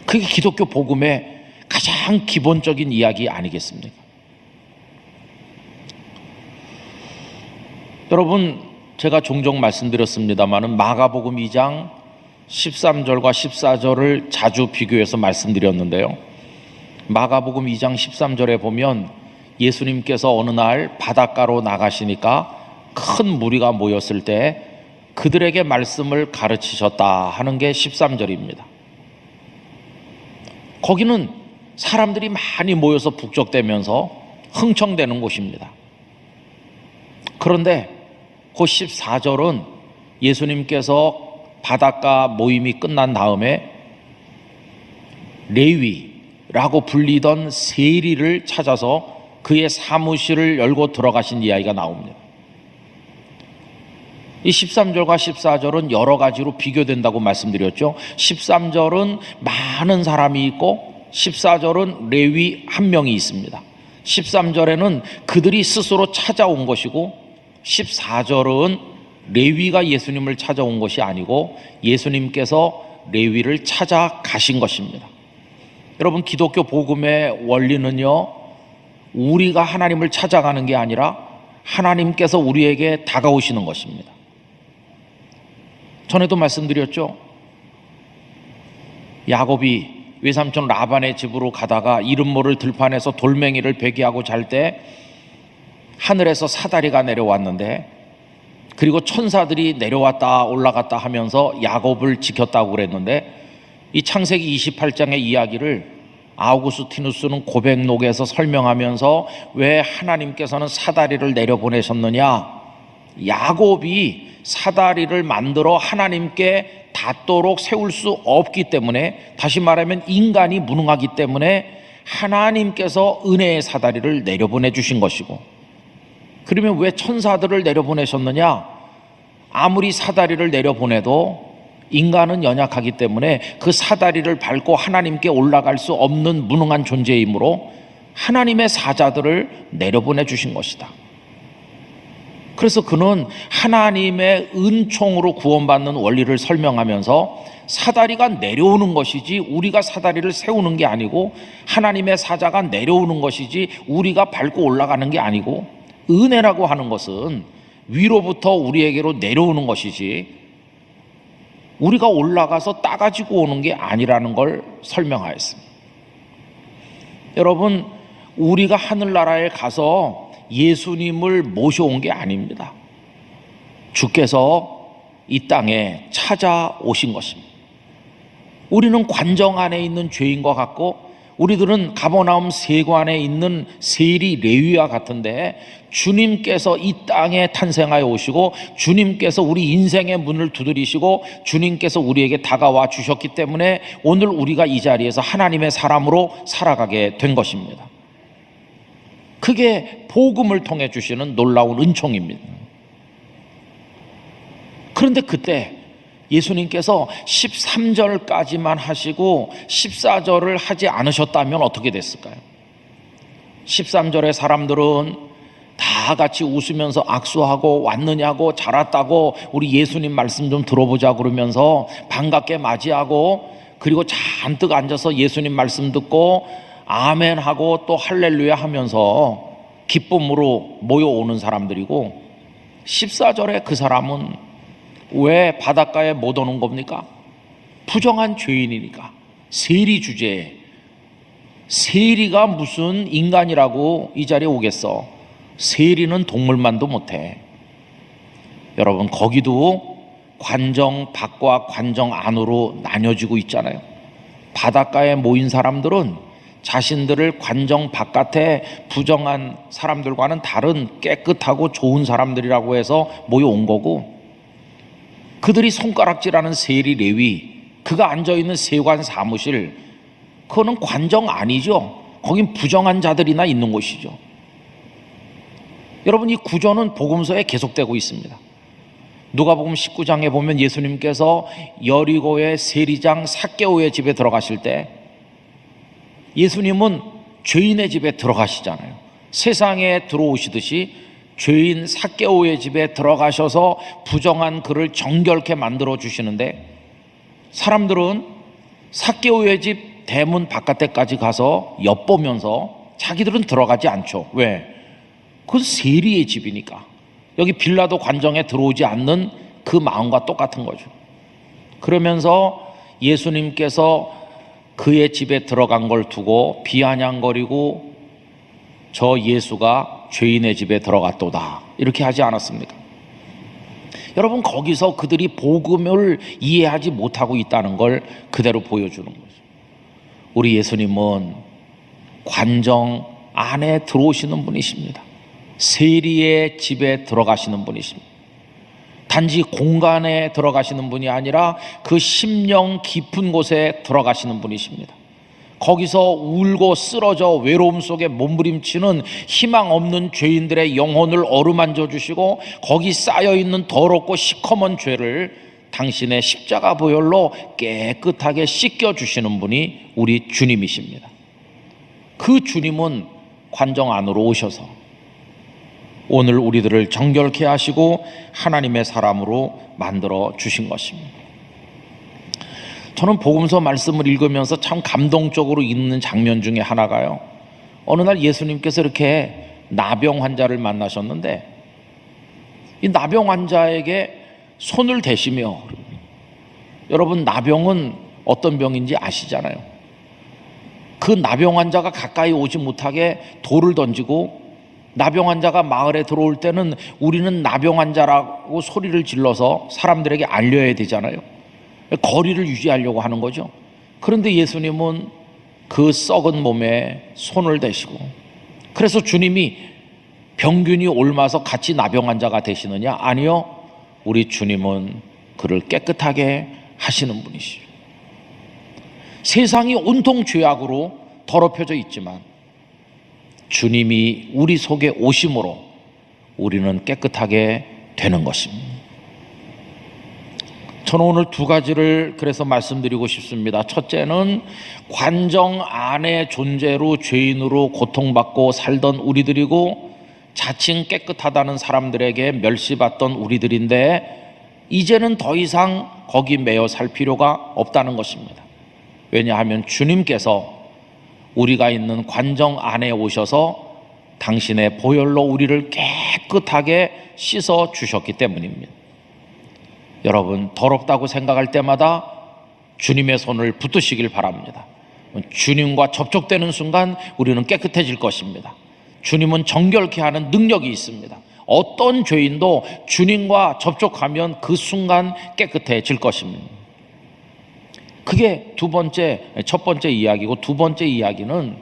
그게 기독교 복음의 가장 기본적인 이야기 아니겠습니까? 여러분, 제가 종종 말씀드렸습니다마는 마가복음 2장 13절과 14절을 자주 비교해서 말씀드렸는데요. 마가복음 2장 13절에 보면 예수님께서 어느 날 바닷가로 나가시니까 큰 무리가 모였을 때 그들에게 말씀을 가르치셨다 하는 게 13절입니다. 거기는 사람들이 많이 모여서 북적대면서 흥청대는 곳입니다. 그런데 그 14절은 예수님께서 바닷가 모임이 끝난 다음에 레위라고 불리던 세리를 찾아서 그의 사무실을 열고 들어가신 이야기가 나옵니다. 이 13절과 14절은 여러 가지로 비교된다고 말씀드렸죠. 13절은 많은 사람이 있고 14절은 레위 한 명이 있습니다. 13절에는 그들이 스스로 찾아온 것이고 14절은 레위가 예수님을 찾아온 것이 아니고 예수님께서 레위를 찾아가신 것입니다. 여러분, 기독교 복음의 원리는요, 우리가 하나님을 찾아가는 게 아니라 하나님께서 우리에게 다가오시는 것입니다. 전에도 말씀드렸죠. 야곱이 외삼촌 라반의 집으로 가다가 이름 모를 들판에서 돌멩이를 베개하고 잘 때 하늘에서 사다리가 내려왔는데, 그리고 천사들이 내려왔다 올라갔다 하면서 야곱을 지켰다고 그랬는데, 이 창세기 28장의 이야기를 아우구스티누스는 고백록에서 설명하면서 왜 하나님께서는 사다리를 내려보내셨느냐, 야곱이 사다리를 만들어 하나님께 닿도록 세울 수 없기 때문에, 다시 말하면 인간이 무능하기 때문에 하나님께서 은혜의 사다리를 내려보내 주신 것이고, 그러면 왜 천사들을 내려보내셨느냐? 아무리 사다리를 내려보내도 인간은 연약하기 때문에 그 사다리를 밟고 하나님께 올라갈 수 없는 무능한 존재이므로 하나님의 사자들을 내려보내 주신 것이다. 그래서 그는 하나님의 은총으로 구원받는 원리를 설명하면서 사다리가 내려오는 것이지 우리가 사다리를 세우는 게 아니고, 하나님의 사자가 내려오는 것이지 우리가 밟고 올라가는 게 아니고, 은혜라고 하는 것은 위로부터 우리에게로 내려오는 것이지 우리가 올라가서 따가지고 오는 게 아니라는 걸 설명하였습니다. 여러분, 우리가 하늘나라에 가서 예수님을 모셔온 게 아닙니다. 주께서 이 땅에 찾아오신 것입니다. 우리는 관정 안에 있는 죄인과 같고, 우리들은 가버나움 세관에 있는 세리 레위와 같은데, 주님께서 이 땅에 탄생하여 오시고 주님께서 우리 인생의 문을 두드리시고 주님께서 우리에게 다가와 주셨기 때문에 오늘 우리가 이 자리에서 하나님의 사람으로 살아가게 된 것입니다. 그게 복음을 통해 주시는 놀라운 은총입니다. 그런데 그때 예수님께서 13절까지만 하시고 14절을 하지 않으셨다면 어떻게 됐을까요? 13절의 사람들은 다 같이 웃으면서 악수하고, 왔느냐고, 잘 왔다고, 우리 예수님 말씀 좀 들어보자 그러면서 반갑게 맞이하고, 그리고 잔뜩 앉아서 예수님 말씀 듣고 아멘 하고 또 할렐루야 하면서 기쁨으로 모여오는 사람들이고, 14절에 그 사람은 왜 바닷가에 못 오는 겁니까? 부정한 죄인이니까. 세리 주제에, 세리가 무슨 인간이라고 이 자리에 오겠어? 세리는 동물만도 못해. 여러분, 거기도 관정 밖과 관정 안으로 나뉘어지고 있잖아요. 바닷가에 모인 사람들은 자신들을 관정 바깥에 부정한 사람들과는 다른 깨끗하고 좋은 사람들이라고 해서 모여온 거고, 그들이 손가락질하는 세리 레위, 그가 앉아있는 세관 사무실, 그거는 관정 아니죠. 거긴 부정한 자들이나 있는 곳이죠. 여러분, 이 구조는 복음서에 계속되고 있습니다. 누가복음 19장에 보면 예수님께서 여리고의 세리장 삭개오의 집에 들어가실 때 예수님은 죄인의 집에 들어가시잖아요. 세상에 들어오시듯이 죄인 삭개오의 집에 들어가셔서 부정한 그를 정결케 만들어 주시는데, 사람들은 삭개오의 집 대문 바깥에까지 가서 엿보면서 자기들은 들어가지 않죠. 왜? 그건 세리의 집이니까. 여기 빌라도 관정에 들어오지 않는 그 마음과 똑같은 거죠. 그러면서 예수님께서 그의 집에 들어간 걸 두고 비아냥거리고 저 예수가 죄인의 집에 들어갔도다, 이렇게 하지 않았습니까? 여러분, 거기서 그들이 복음을 이해하지 못하고 있다는 걸 그대로 보여주는 거죠. 우리 예수님은 관정 안에 들어오시는 분이십니다. 세리의 집에 들어가시는 분이십니다. 단지 공간에 들어가시는 분이 아니라 그 심령 깊은 곳에 들어가시는 분이십니다. 거기서 울고 쓰러져 외로움 속에 몸부림치는 희망 없는 죄인들의 영혼을 어루만져 주시고, 거기 쌓여있는 더럽고 시커먼 죄를 당신의 십자가 보혈로 깨끗하게 씻겨주시는 분이 우리 주님이십니다. 그 주님은 관정 안으로 오셔서 오늘 우리들을 정결케 하시고 하나님의 사람으로 만들어 주신 것입니다. 저는 복음서 말씀을 읽으면서 참 감동적으로 읽는 장면 중에 하나가요, 어느 날 예수님께서 이렇게 나병 환자를 만나셨는데, 이 나병 환자에게 손을 대시며, 여러분 나병은 어떤 병인지 아시잖아요. 그 나병 환자가 가까이 오지 못하게 돌을 던지고, 나병 환자가 마을에 들어올 때는 우리는 나병 환자라고 소리를 질러서 사람들에게 알려야 되잖아요. 거리를 유지하려고 하는 거죠. 그런데 예수님은 그 썩은 몸에 손을 대시고, 그래서 주님이 병균이 옮아서 같이 나병 환자가 되시느냐? 아니요. 우리 주님은 그를 깨끗하게 하시는 분이시죠. 세상이 온통 죄악으로 더럽혀져 있지만 주님이 우리 속에 오심으로 우리는 깨끗하게 되는 것입니다. 저는 오늘 두 가지를 그래서 말씀드리고 싶습니다. 첫째는 관정 안의 존재로 죄인으로 고통받고 살던 우리들이고 자칭 깨끗하다는 사람들에게 멸시받던 우리들인데, 이제는 더 이상 거기 매여 살 필요가 없다는 것입니다. 왜냐하면 주님께서 우리가 있는 관정 안에 오셔서 당신의 보혈로 우리를 깨끗하게 씻어 주셨기 때문입니다. 여러분, 더럽다고 생각할 때마다 주님의 손을 붙드시길 바랍니다. 주님과 접촉되는 순간 우리는 깨끗해질 것입니다. 주님은 정결케 하는 능력이 있습니다. 어떤 죄인도 주님과 접촉하면 그 순간 깨끗해질 것입니다. 그게 첫 번째 이야기고, 두 번째 이야기는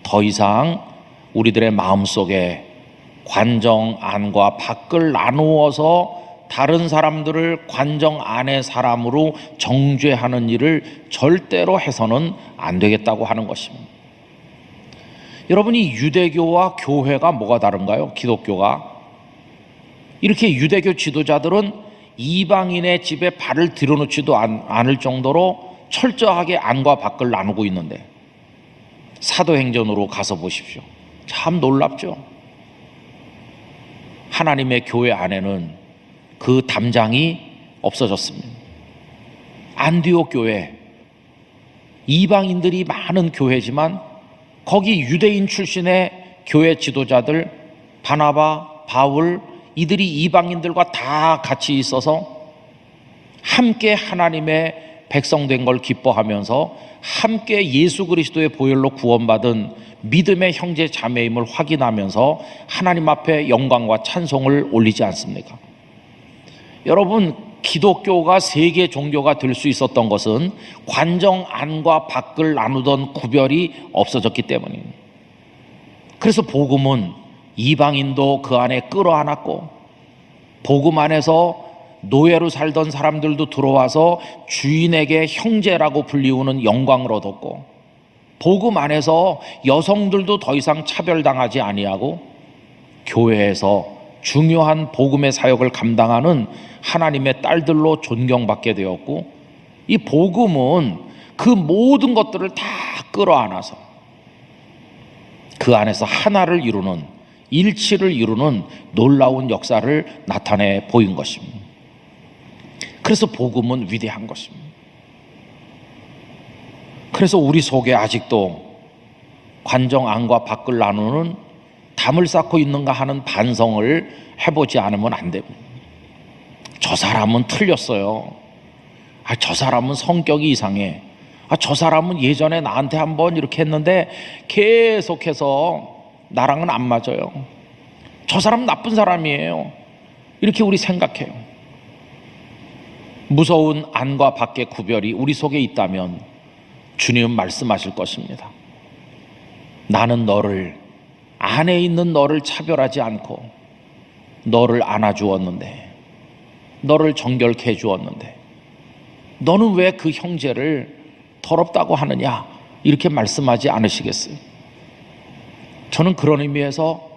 더 이상 우리들의 마음속에 관정 안과 밖을 나누어서 다른 사람들을 관정 안의 사람으로 정죄하는 일을 절대로 해서는 안 되겠다고 하는 것입니다. 여러분이 유대교와 교회가 뭐가 다른가요? 기독교가 이렇게 유대교 지도자들은 이방인의 집에 발을 들여놓지도 않을 정도로 철저하게 안과 밖을 나누고 있는데, 사도행전으로 가서 보십시오. 참 놀랍죠? 하나님의 교회 안에는 그 담장이 없어졌습니다. 안디옥 교회, 이방인들이 많은 교회지만 거기 유대인 출신의 교회 지도자들, 바나바, 바울, 이들이 이방인들과 다 같이 있어서 함께 하나님의 백성 된 걸 기뻐하면서 함께 예수 그리스도의 보혈로 구원받은 믿음의 형제 자매임을 확인하면서 하나님 앞에 영광과 찬송을 올리지 않습니까? 여러분, 기독교가 세계 종교가 될 수 있었던 것은 관정 안과 밖을 나누던 구별이 없어졌기 때문입니다. 그래서 복음은 이방인도 그 안에 끌어안았고, 복음 안에서 노예로 살던 사람들도 들어와서 주인에게 형제라고 불리우는 영광을 얻었고, 복음 안에서 여성들도 더 이상 차별당하지 아니하고, 교회에서 중요한 복음의 사역을 감당하는 하나님의 딸들로 존경받게 되었고, 이 복음은 그 모든 것들을 다 끌어안아서 그 안에서 하나를 이루는, 일치를 이루는 놀라운 역사를 나타내 보인 것입니다. 그래서 복음은 위대한 것입니다. 그래서 우리 속에 아직도 관정 안과 밖을 나누는 담을 쌓고 있는가 하는 반성을 해보지 않으면 안 됩니다. 저 사람은 틀렸어요. 저 사람은 성격이 이상해. 저 사람은 예전에 나한테 한번 이렇게 했는데 계속해서 나랑은 안 맞아요. 저 사람은 나쁜 사람이에요. 이렇게 우리 생각해요. 무서운 안과 밖의 구별이 우리 속에 있다면 주님은 말씀하실 것입니다. 나는 너를, 안에 있는 너를 차별하지 않고 너를 안아주었는데, 너를 정결케 해주었는데 너는 왜 그 형제를 더럽다고 하느냐, 이렇게 말씀하지 않으시겠어요? 저는 그런 의미에서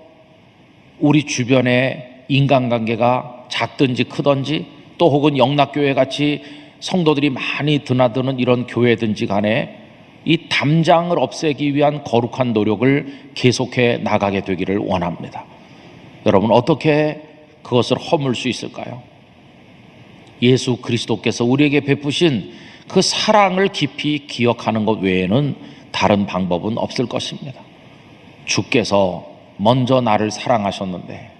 우리 주변의 인간관계가 작든지 크든지, 또 혹은 영락교회 같이 성도들이 많이 드나드는 이런 교회든지 간에 이 담장을 없애기 위한 거룩한 노력을 계속해 나가게 되기를 원합니다. 여러분, 어떻게 그것을 허물 수 있을까요? 예수 그리스도께서 우리에게 베푸신 그 사랑을 깊이 기억하는 것 외에는 다른 방법은 없을 것입니다. 주께서 먼저 나를 사랑하셨는데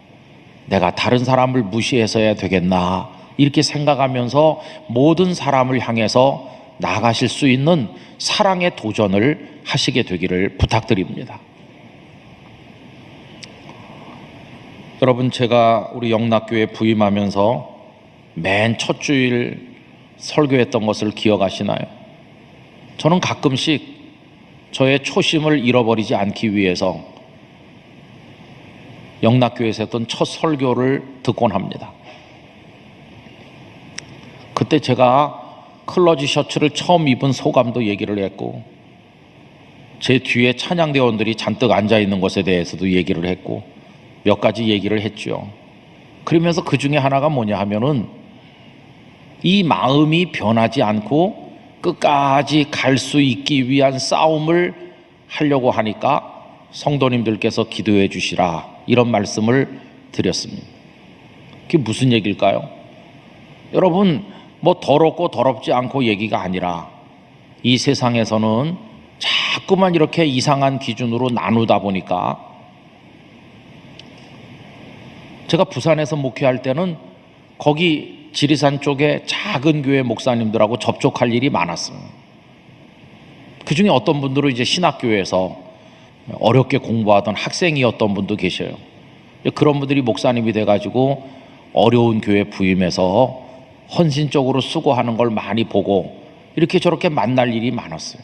내가 다른 사람을 무시해서야 되겠나, 이렇게 생각하면서 모든 사람을 향해서 나가실 수 있는 사랑의 도전을 하시게 되기를 부탁드립니다. 여러분, 제가 우리 영락교회 부임하면서 맨 첫 주일 설교했던 것을 기억하시나요? 저는 가끔씩 저의 초심을 잃어버리지 않기 위해서 영락교회에서 했던 첫 설교를 듣곤 합니다. 그때 제가 클러지 셔츠를 처음 입은 소감도 얘기를 했고, 제 뒤에 찬양대원들이 잔뜩 앉아있는 것에 대해서도 얘기를 했고, 몇 가지 얘기를 했죠. 그러면서 그 중에 하나가 뭐냐 하면은, 이 마음이 변하지 않고 끝까지 갈 수 있기 위한 싸움을 하려고 하니까 성도님들께서 기도해 주시라, 이런 말씀을 드렸습니다. 그게 무슨 얘기일까요? 여러분, 뭐 더럽고 더럽지 않고 얘기가 아니라 이 세상에서는 자꾸만 이렇게 이상한 기준으로 나누다 보니까, 제가 부산에서 목회할 때는 거기 지리산 쪽에 작은 교회 목사님들하고 접촉할 일이 많았어요. 그 중에 어떤 분들은 이제 신학교에서 어렵게 공부하던 학생이었던 분도 계셔요. 그런 분들이 목사님이 돼가지고 어려운 교회 부임해서 헌신적으로 수고하는 걸 많이 보고 이렇게 저렇게 만날 일이 많았어요.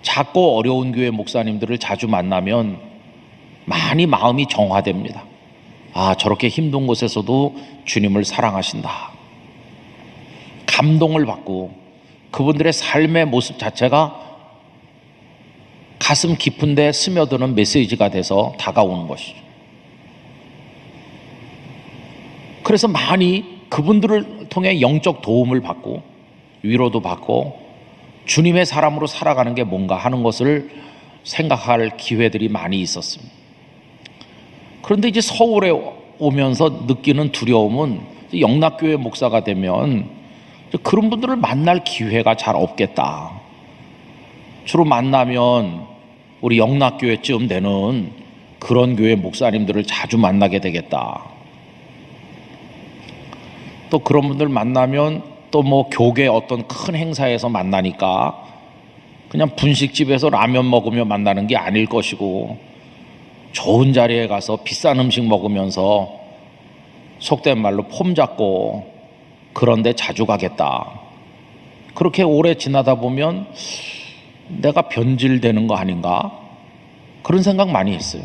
작고 어려운 교회 목사님들을 자주 만나면 많이 마음이 정화됩니다. 저렇게 힘든 곳에서도 주님을 사랑하신다. 감동을 받고 그분들의 삶의 모습 자체가 가슴 깊은 데 스며드는 메시지가 돼서 다가오는 것이죠. 그래서 많이 그분들을 통해 영적 도움을 받고 위로도 받고 주님의 사람으로 살아가는 게 뭔가 하는 것을 생각할 기회들이 많이 있었습니다. 그런데 이제 서울에 오면서 느끼는 두려움은, 영락교회 목사가 되면 그런 분들을 만날 기회가 잘 없겠다. 주로 만나면 우리 영락교회쯤 되는 그런 교회 목사님들을 자주 만나게 되겠다. 또 그런 분들 만나면 또 뭐 교계 어떤 큰 행사에서 만나니까 그냥 분식집에서 라면 먹으며 만나는 게 아닐 것이고, 좋은 자리에 가서 비싼 음식 먹으면서 속된 말로 폼 잡고 그런데 자주 가겠다. 그렇게 오래 지나다 보면 내가 변질되는 거 아닌가, 그런 생각 많이 했어요.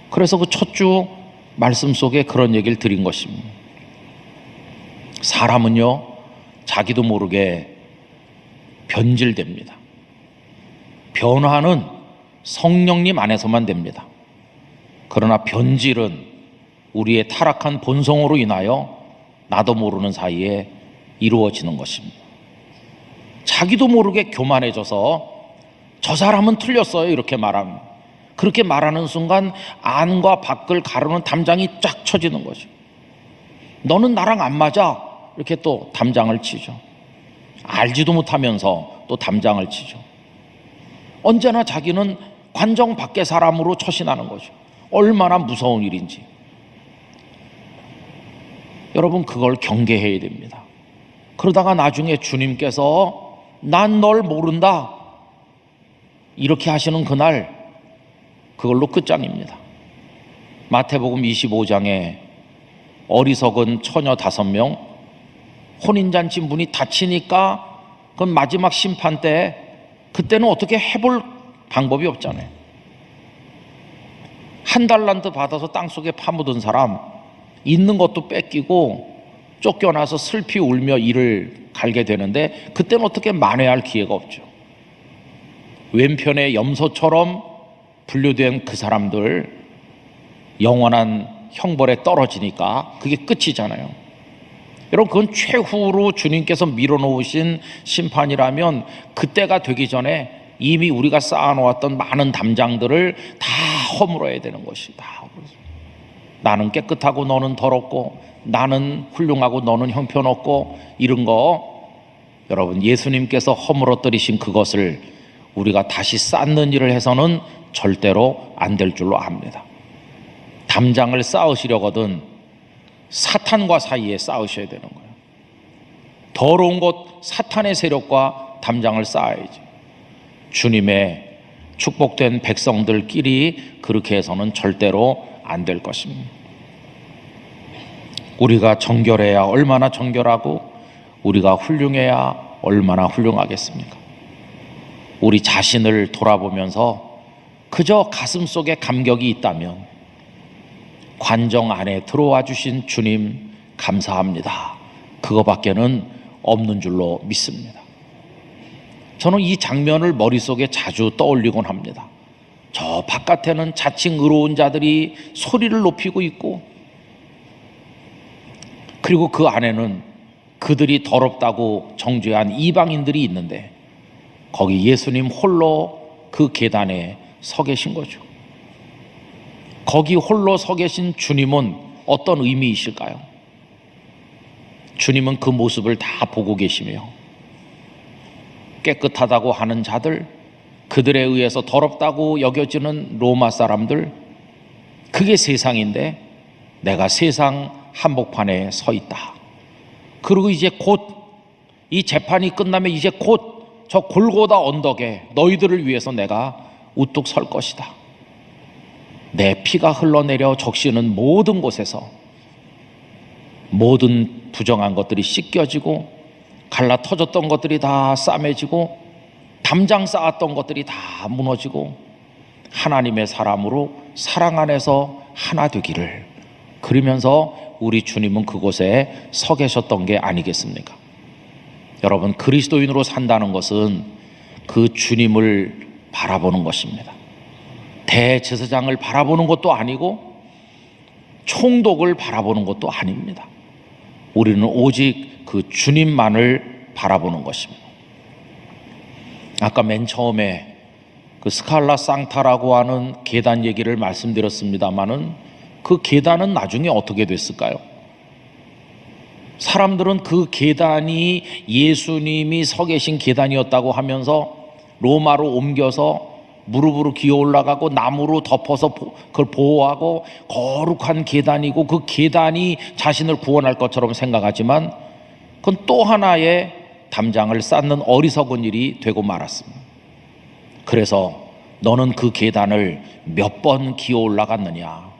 그래서 그 첫 주 말씀 속에 그런 얘기를 드린 것입니다. 사람은요, 자기도 모르게 변질됩니다. 변화는 성령님 안에서만 됩니다. 그러나 변질은 우리의 타락한 본성으로 인하여 나도 모르는 사이에 이루어지는 것입니다. 자기도 모르게 교만해져서 저 사람은 틀렸어요 이렇게 말합니다. 그렇게 말하는 순간 안과 밖을 가르는 담장이 쫙 쳐지는 거죠. 너는 나랑 안 맞아. 이렇게 또 담장을 치죠. 알지도 못하면서 또 담장을 치죠. 언제나 자기는 관정 밖의 사람으로 처신하는 거죠. 얼마나 무서운 일인지. 여러분, 그걸 경계해야 됩니다. 그러다가 나중에 주님께서 난 널 모른다 이렇게 하시는 그날, 그걸로 끝장입니다. 마태복음 25장에 어리석은 처녀 5명, 혼인잔치 문이 닫히니까 그건 마지막 심판 때, 그때는 어떻게 해볼 방법이 없잖아요. 1달란트 받아서 땅속에 파묻은 사람, 있는 것도 뺏기고 쫓겨나서 슬피 울며 이를 갈게 되는데, 그때는 어떻게 만회할 기회가 없죠. 왼편의 염소처럼 분류된 그 사람들, 영원한 형벌에 떨어지니까 그게 끝이잖아요. 여러분, 그건 최후로 주님께서 밀어놓으신 심판이라면 그때가 되기 전에 이미 우리가 쌓아놓았던 많은 담장들을 다 허물어야 되는 것이다. 나는 깨끗하고 너는 더럽고, 나는 훌륭하고 너는 형편없고, 이런 거, 여러분, 예수님께서 허물어뜨리신 그것을 우리가 다시 쌓는 일을 해서는 절대로 안 될 줄로 압니다. 담장을 쌓으시려거든 사탄과 사이에 쌓으셔야 되는 거예요. 더러운 것, 사탄의 세력과 담장을 쌓아야지. 주님의 축복된 백성들끼리 그렇게 해서는 절대로 안 될 것입니다. 우리가 정결해야 얼마나 정결하고, 우리가 훌륭해야 얼마나 훌륭하겠습니까? 우리 자신을 돌아보면서 그저 가슴속에 감격이 있다면, 관정 안에 들어와 주신 주님 감사합니다, 그거밖에는 없는 줄로 믿습니다. 저는 이 장면을 머릿속에 자주 떠올리곤 합니다. 저 바깥에는 자칭 의로운 자들이 소리를 높이고 있고, 그리고 그 안에는 그들이 더럽다고 정죄한 이방인들이 있는데, 거기 예수님 홀로 그 계단에 서 계신 거죠. 거기 홀로 서 계신 주님은 어떤 의미이실까요? 주님은 그 모습을 다 보고 계시며, 깨끗하다고 하는 자들, 그들에 의해서 더럽다고 여겨지는 로마 사람들, 그게 세상인데 내가 세상 한복판에 서 있다. 그리고 이제 곧 이 재판이 끝나면 이제 곧 저 골고다 언덕에 너희들을 위해서 내가 우뚝 설 것이다. 내 피가 흘러내려 적시는 모든 곳에서 모든 부정한 것들이 씻겨지고, 갈라 터졌던 것들이 다 싸매지고, 담장 쌓았던 것들이 다 무너지고, 하나님의 사람으로 사랑 안에서 하나 되기를, 그러면서 우리 주님은 그곳에 서 계셨던 게 아니겠습니까? 여러분, 그리스도인으로 산다는 것은 그 주님을 바라보는 것입니다. 대제사장을 바라보는 것도 아니고 총독을 바라보는 것도 아닙니다. 우리는 오직 그 주님만을 바라보는 것입니다. 아까 맨 처음에 그 스칼라 상타라고 하는 계단 얘기를 말씀드렸습니다마는, 그 계단은 나중에 어떻게 됐을까요? 사람들은 그 계단이 예수님이 서 계신 계단이었다고 하면서 로마로 옮겨서 무릎으로 기어 올라가고 나무로 덮어서 그걸 보호하고 거룩한 계단이고, 그 계단이 자신을 구원할 것처럼 생각하지만, 그건 또 하나의 담장을 쌓는 어리석은 일이 되고 말았습니다. 그래서 너는 그 계단을 몇 번 기어 올라갔느냐?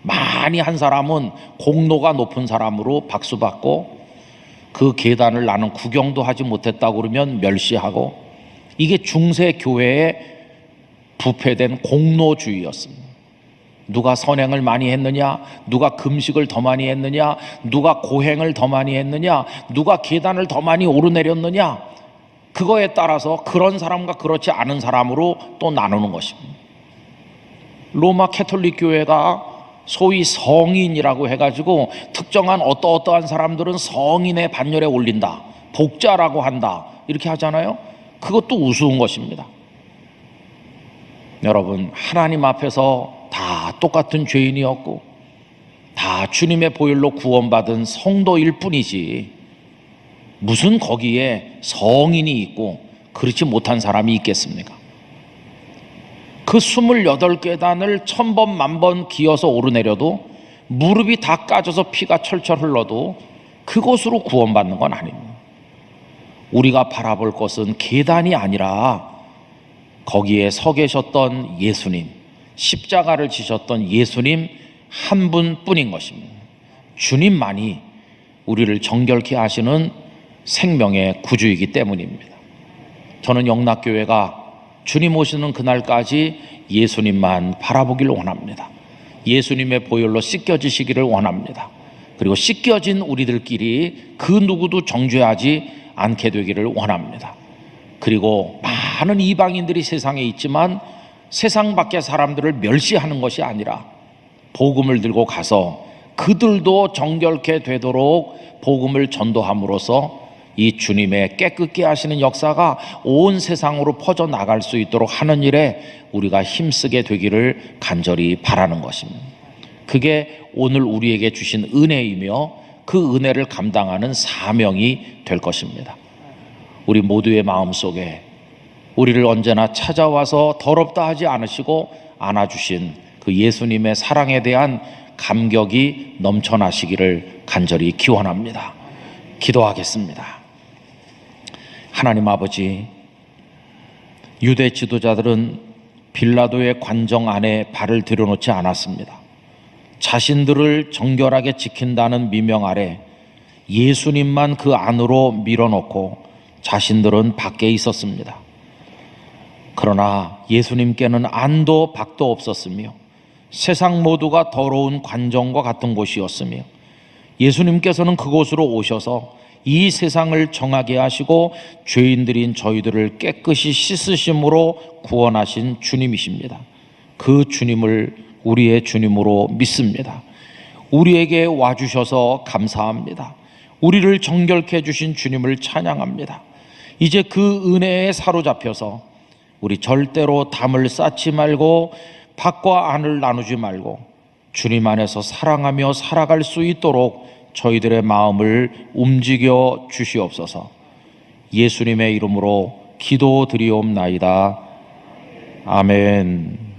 많이 한 사람은 공로가 높은 사람으로 박수받고, 그 계단을 나는 구경도 하지 못했다고 그러면 멸시하고, 이게 중세 교회의 부패된 공로주의였습니다. 누가 선행을 많이 했느냐, 누가 금식을 더 많이 했느냐, 누가 고행을 더 많이 했느냐, 누가 계단을 더 많이 오르내렸느냐, 그거에 따라서 그런 사람과 그렇지 않은 사람으로 또 나누는 것입니다. 로마 캐톨릭 교회가 소위 성인이라고 해가지고 특정한 어떠한 사람들은 성인의 반열에 올린다, 복자라고 한다, 이렇게 하잖아요. 그것도 우스운 것입니다. 여러분, 하나님 앞에서 다 똑같은 죄인이었고 다 주님의 보혈로 구원받은 성도일 뿐이지 무슨 거기에 성인이 있고 그렇지 못한 사람이 있겠습니까? 그 28계단을 1000번 만번 기어서 오르내려도 무릎이 다 까져서 피가 철철 흘러도 그곳으로 구원받는 건 아닙니다. 우리가 바라볼 것은 계단이 아니라 거기에 서 계셨던 예수님, 십자가를 지셨던 예수님 한 분뿐인 것입니다. 주님만이 우리를 정결케 하시는 생명의 구주이기 때문입니다. 저는 영락교회가 주님 오시는 그날까지 예수님만 바라보길 원합니다. 예수님의 보혈로 씻겨지시기를 원합니다. 그리고 씻겨진 우리들끼리 그 누구도 정죄하지 않게 되기를 원합니다. 그리고 많은 이방인들이 세상에 있지만 세상 밖의 사람들을 멸시하는 것이 아니라 복음을 들고 가서 그들도 정결케 되도록 복음을 전도함으로써 이 주님의 깨끗게 하시는 역사가 온 세상으로 퍼져나갈 수 있도록 하는 일에 우리가 힘쓰게 되기를 간절히 바라는 것입니다. 그게 오늘 우리에게 주신 은혜이며 그 은혜를 감당하는 사명이 될 것입니다. 우리 모두의 마음속에 우리를 언제나 찾아와서 더럽다 하지 않으시고 안아주신 그 예수님의 사랑에 대한 감격이 넘쳐나시기를 간절히 기원합니다. 기도하겠습니다. 하나님 아버지, 유대 지도자들은 빌라도의 관정 안에 발을 들여놓지 않았습니다. 자신들을 정결하게 지킨다는 미명 아래 예수님만 그 안으로 밀어넣고 자신들은 밖에 있었습니다. 그러나 예수님께는 안도 밖도 없었으며 세상 모두가 더러운 관정과 같은 곳이었으며 예수님께서는 그곳으로 오셔서 이 세상을 정하게 하시고 죄인들인 저희들을 깨끗이 씻으심으로 구원하신 주님이십니다. 그 주님을 우리의 주님으로 믿습니다. 우리에게 와주셔서 감사합니다. 우리를 정결케 해주신 주님을 찬양합니다. 이제 그 은혜에 사로잡혀서 우리 절대로 담을 쌓지 말고 밖과 안을 나누지 말고 주님 안에서 사랑하며 살아갈 수 있도록 저희들의 마음을 움직여 주시옵소서. 예수님의 이름으로 기도드리옵나이다. 아멘.